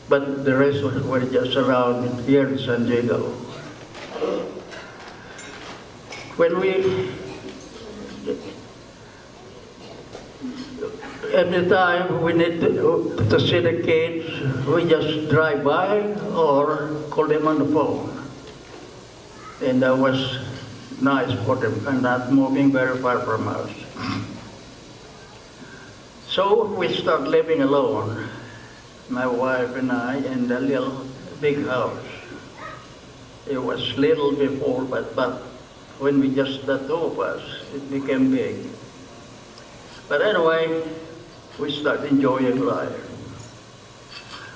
But the rest were just around here in San Diego. When every time we need to see the kids, we just drive by or call them on the phone. And that was nice for them and not moving very far from us. So we start living alone, my wife and I, in the little big house. It was little before, but when we just the two of us, it became big. But anyway, we start enjoying life.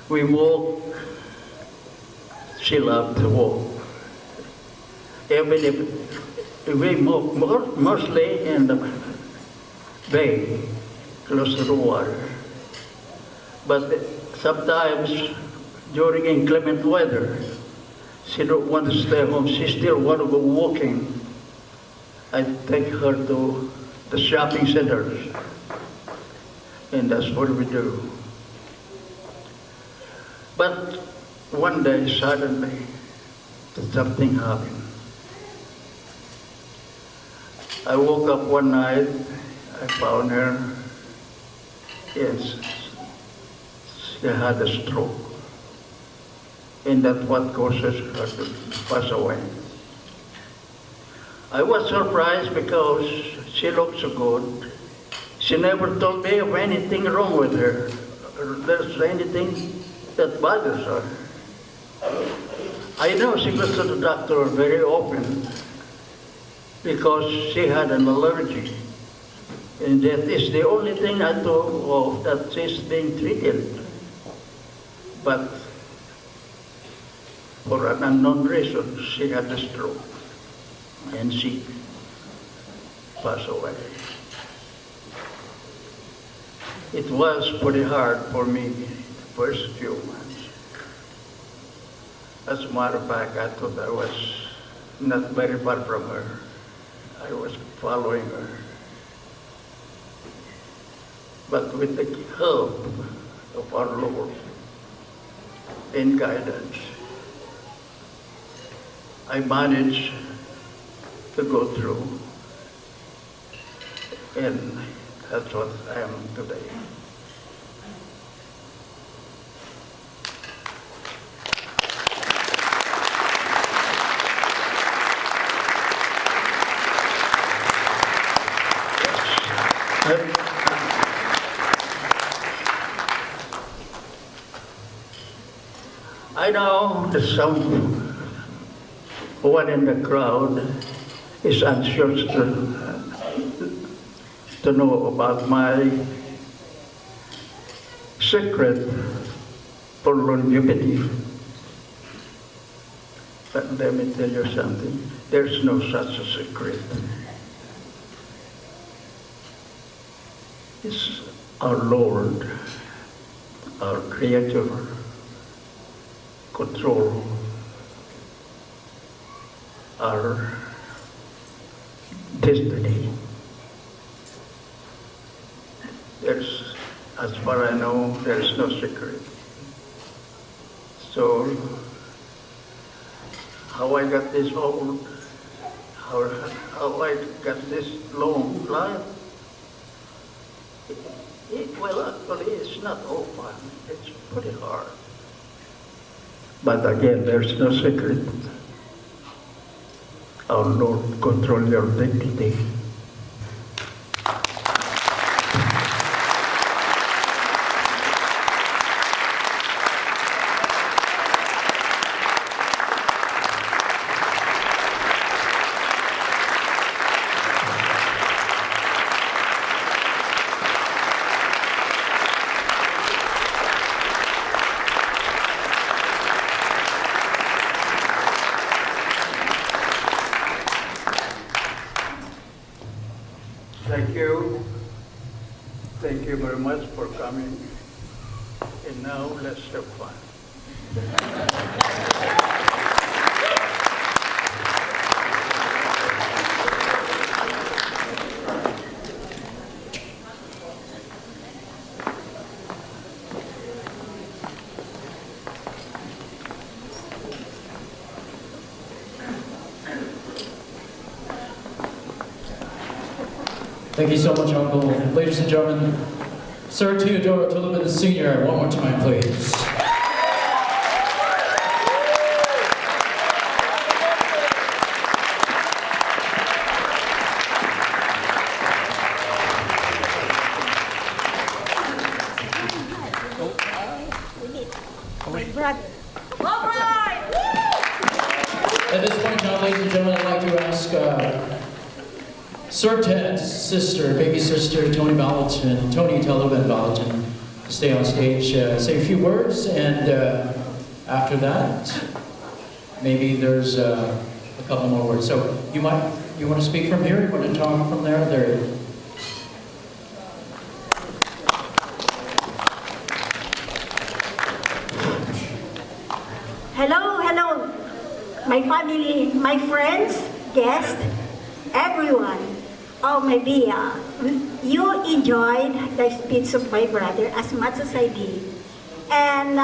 We walk. She loved to walk. Even if we walk mostly in the bay, close to the water. But sometimes during inclement weather, she don't want to stay home. She still want to go walking. I take her to the shopping centers, and that's what we do. But one day, suddenly, something happened. I woke up one night, I found her, yes, she had a stroke. And that's what causes her to pass away. I was surprised because she looked so good. She never told me of anything wrong with her, or there's anything that bothers her. I know she goes to the doctor very often because she had an allergy. And that is the only thing I know of that she's being treated. But for an unknown reason, she had a stroke and she passed away. It was pretty hard for me the first few months. As a matter of fact, I thought I was not very far from her. I was following her. But with the help of our Lord and guidance, I managed to go through, and that's what I am today. I know that someone in the crowd is anxious to know about my secret for longevity. But let me tell you something, there's no such a secret. It's our Lord, our Creator, control our destiny. There's, as far as I know, there's no secret. So, how I got this old, how I got this long life, well, actually, it's not all fun. It's pretty hard. But again, there's no secret. Our Lord control your dignity. Thank you. Thank you very much for coming. And now let's have fun. Thank you so much, Uncle. Ladies and gentlemen, Sir TVideoTours Sr., one more time, please. At this point, now, ladies and gentlemen, I'd like to ask Sir Ted's sister, baby sister, Tony Taliban Valentin, to stay on stage, say a few words, and after that, maybe there's a couple more words. So you want to speak from here? You want to talk from there? There. Hello, my family, my friends, guests, everyone. Oh, maybe you enjoyed the speech of my brother as much as I did. And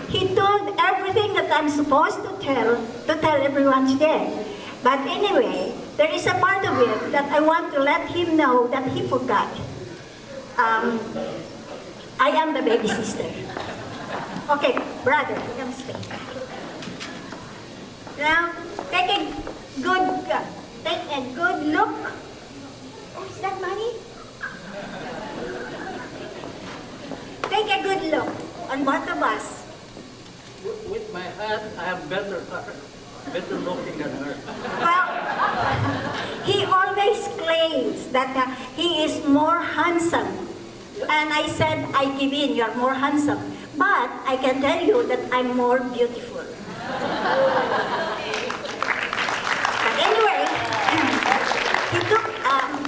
he told everything that I'm supposed to tell everyone today. But anyway, there is a part of it that I want to let him know that he forgot. I am the baby sister. Okay, brother, come stay. Now, take a good look. Oh, is that money? Take a good look on both of us. With my aunt, I am better looking than her. Well, he always claims that he is more handsome. And I said, I give in, you're more handsome. But I can tell you that I'm more beautiful. But anyway, he took,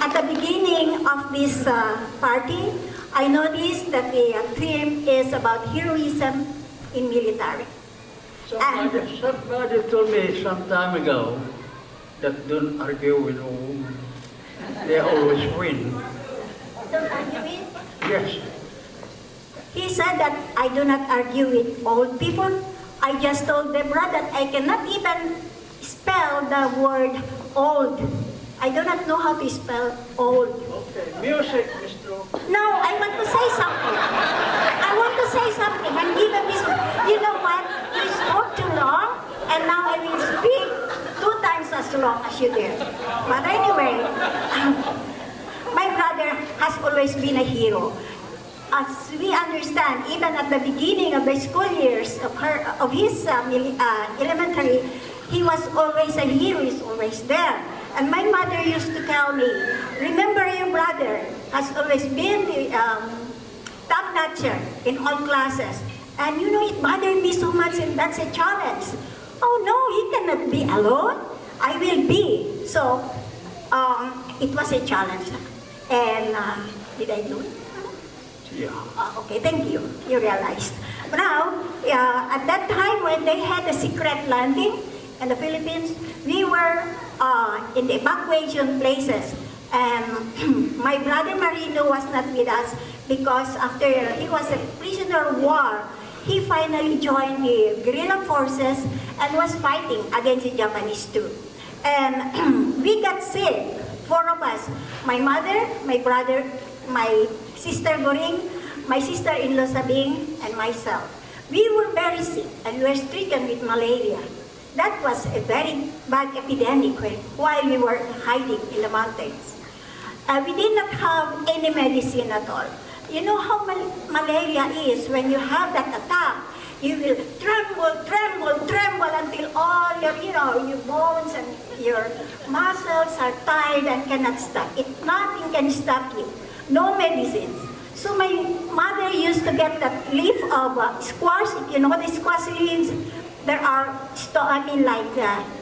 at the beginning of this party, I noticed that the theme is about heroism in military. Somebody told me some time ago that don't argue with a woman. They always win. Don't argue with? Yes. He said that I do not argue with old people. I just told Deborah that I cannot even spell the word old. I do not know how to spell old. Okay, music, Mr. No, I want to say something. I want to say something. And even this, you know what? You spoke too long, and now I will speak 2 times as long as you did. But anyway, my brother has always been a hero. As we understand, even at the beginning of the school years of his elementary, he was always a hero, he's always there. And my mother used to tell me, remember your brother has always been the top notcher in all classes. And you know, it bothered me so much, and that's a challenge. Oh no, he cannot be alone. I will be. So, it was a challenge. And did I do it? Yeah. Okay, thank you. You realized. Now, at that time when they had a secret landing in the Philippines, we were in the evacuation places. And my brother Marino was not with us because after he was a prisoner of war, he finally joined the guerrilla forces and was fighting against the Japanese too. And we got sick, 4 of us. My mother, my brother, my sister Goring, my sister-in-law Sabing, and myself. We were very sick and we were stricken with malaria. That was a very bad epidemic while we were hiding in the mountains. We did not have any medicine at all. You know how malaria is. When you have that attack, you will tremble until all your bones and your muscles are tired and cannot stop. Nothing can stop you. No medicines. So my mother used to get that leaf of squash. If you know the squash leaves, there are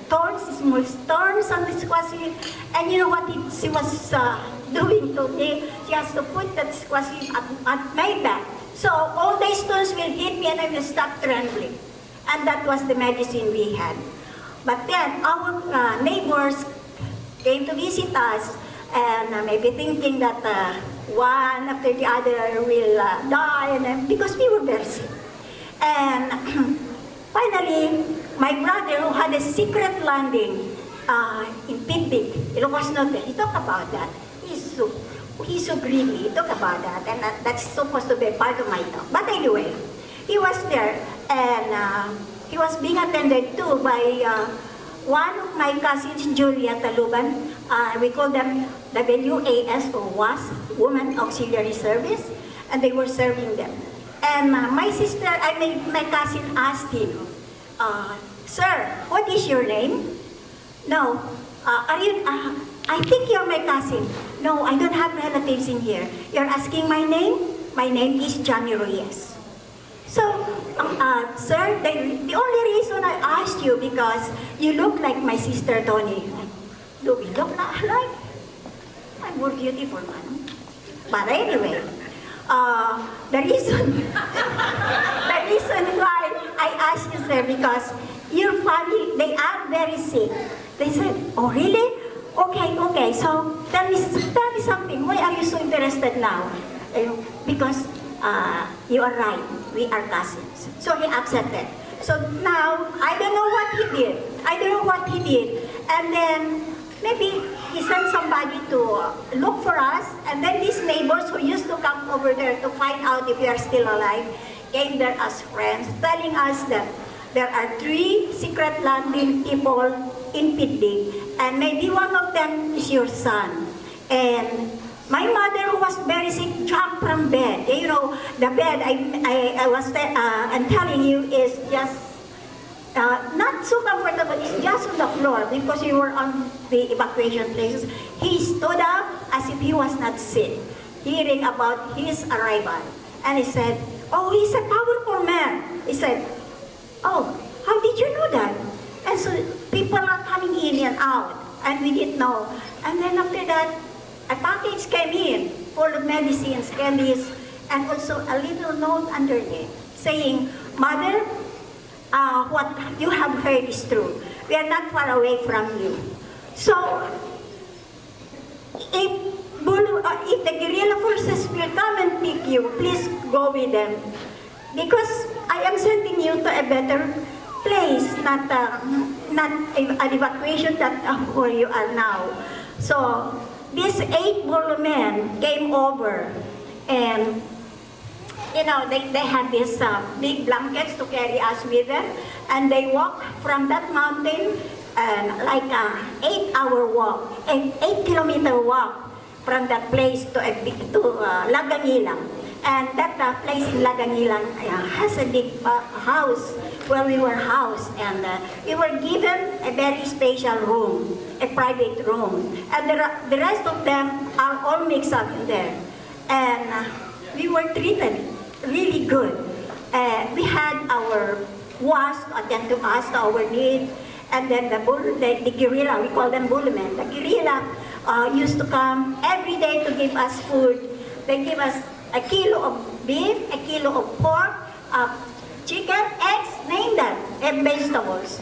thorns, small thorns on the squash leaf. And you know what she was doing to me? She has to put that squash leaf at my back. So all these stones will hit me and I will stop trembling. And that was the medicine we had. But then our neighbors came to visit us and maybe thinking that one after the other will die, and because we were very sick. And finally, my brother, who had a secret landing in Pidbig, Ilocos Norte, he talked about that. He's so greedy, he talked about that, and that's supposed to be a part of my talk. But anyway, he was there, and he was being attended to by one of my cousins, Julia Taluban. We call them WAS or WAS, Women Auxiliary Service, and they were serving them. And my cousin asked him, "Sir, what is your name?" "No, I think you're my cousin." "No, I don't have relatives in here. You're asking my name? My name is Johnny Reyes." So, sir, the only reason I asked you because you look like my sister Tony. Do we look alike? I'm more beautiful, man. But anyway, the reason why I asked you, sir, because your family, they are very sick. They said, "Oh, really? Okay. So tell me something. Why are you so interested now?" Because you are right. We are cousins. So he accepted. So now, I don't know what he did. And then, maybe he sent somebody to look for us. And then these neighbors who used to come over there to find out if we are still alive, came there as friends, telling us that there are 3 secret landing people in Pidbig. And maybe one of them is your son. And my mother, who was very sick, jumped from bed. You know, the bed I'm telling you is just not so comfortable, it's just on the floor because we were on the evacuation places. He stood up as if he was not sick, hearing about his arrival. And he said, oh, he's a powerful man. He said, oh, how did you know that? And so people are coming in and out, and we didn't know. And then after that, a package came in full of medicines, candies, and also a little note underneath saying, Mother, what you have heard is true. We are not far away from you. So, if the guerrilla forces will come and pick you, please go with them. Because I am sending you to a better place, not an evacuation that where you are now. So, these 8 Bolo men came over, and you know, they had these big blankets to carry us with them, and they walked from that mountain, like a 8-hour walk, an 8-kilometer walk from that place to Lagangilang. And that place in Lagangilang has a big house where we were housed, and we were given a very special room, a private room, and the rest of them are all mixed up in there, and we were treated really good. We had our WAS to attend to us, to our needs, and then the guerrilla, we call them bullymen. The guerrilla used to come every day to give us food. They give us a kilo of beef, a kilo of pork, chicken, eggs, name that, and vegetables.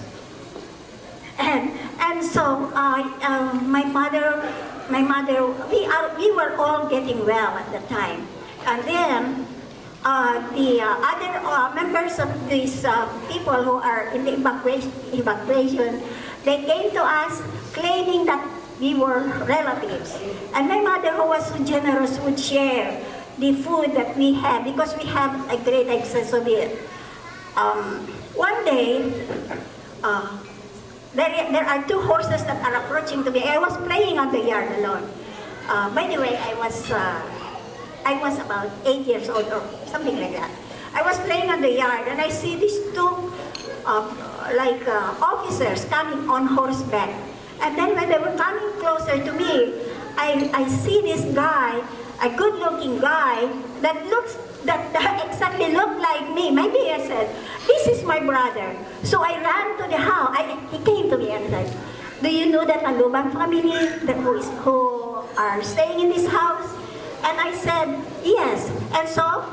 And so my mother, we were all getting well at the time. And then the other members of these people who are in the evacuation, they came to us claiming that we were relatives. And my mother, who was so generous, would share the food that we have because we have a great excess of it. One day, there are 2 horses that are approaching to me. I was playing on the yard alone. By the way, I was about 8 years old or something like that. I was playing on the yard and I see these 2 officers coming on horseback. And then when they were coming closer to me, I see this guy, a good-looking guy that exactly looked like me. Maybe I said, this is my brother. So I ran to the house. He came to me and said, do you know that Alubang family who are staying in this house? And I said, yes. And so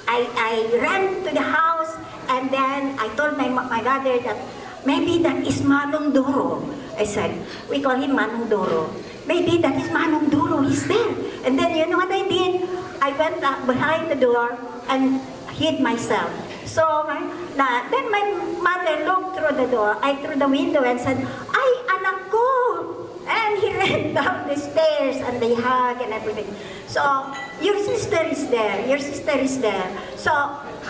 I ran to the house, and then I told my mother that maybe that is Manong Doro. I said, we call him Manong Doro. Maybe that is Manong Doro, he's there. And then you know what I did? I went behind the door and hid myself. So then my mother looked through the window and said, ay, anak ko! And he ran down the stairs and they hugged and everything. So, your sister is there, So,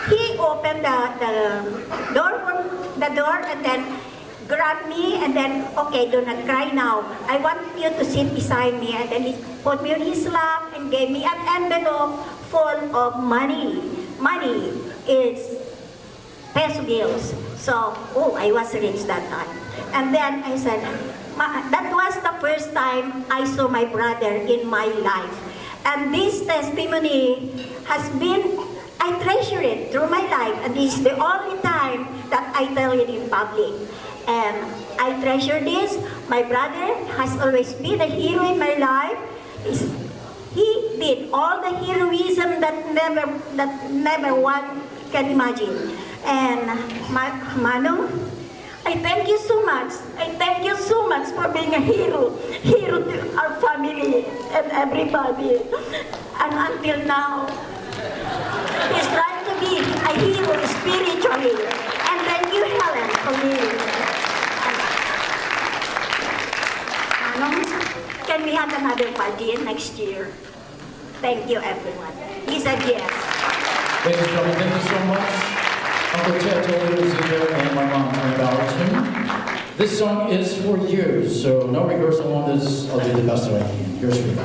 he opened the door and then grabbed me and then, okay, do not cry now. I want you to sit beside me. And then he put me on his lap and gave me an envelope full of money. Money is peso bills. So, I was rich that time. And then I said, that was the first time I saw my brother in my life. And this testimony has been, I treasure it through my life. And this is the only time that I tell it in public. And I treasure this. My brother has always been a hero in my life. He did all the heroism that never one can imagine. And Manu, I thank you so much. I thank you so much for being a hero to our family and everybody. And until now, he's trying to be a hero spiritually. And thank you, Helen, for me. Can we have another party next year? Thank you, everyone. He said yes. Ladies and gentlemen, thank you so much. Uncle Ted, Zito, and my mom, Tony Ballerton. This song is for you, so no rehearsal on this. I'll do the best that I can. Here's for you.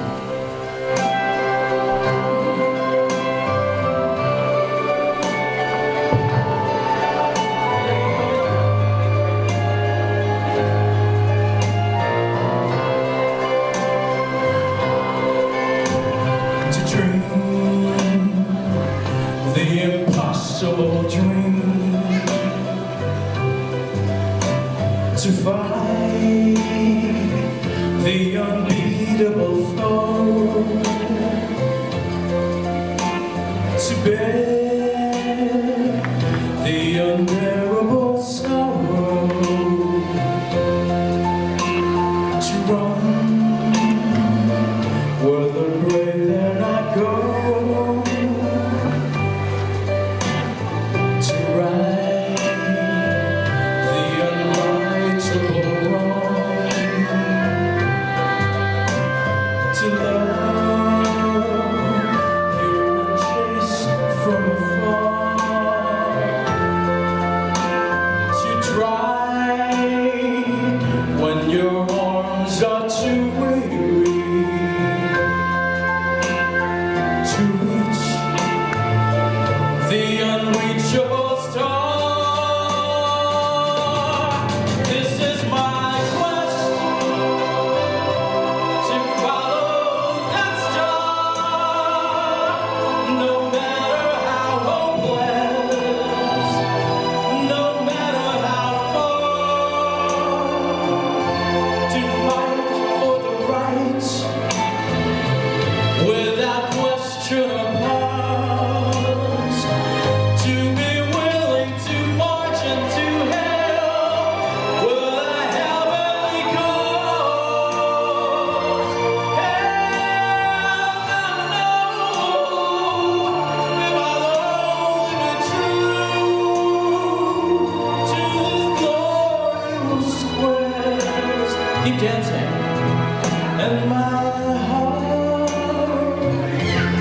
and my heart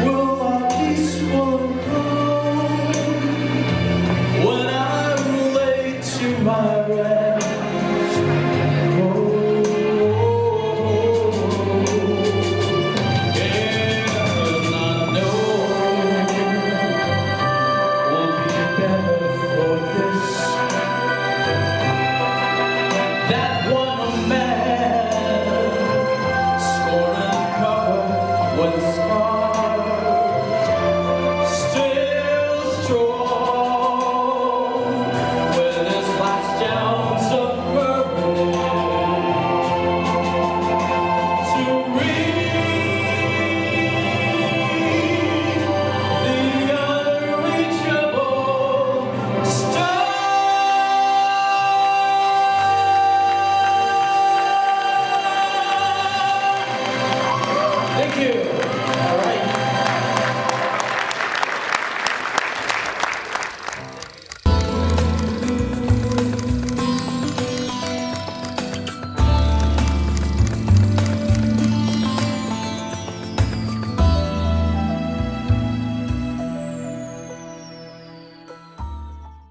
will lie peaceful and calm when I'm laid to my rest. That one man scorned and covered with scars, still strong with his last ounce of courage to reach the unreachable star. Thank you.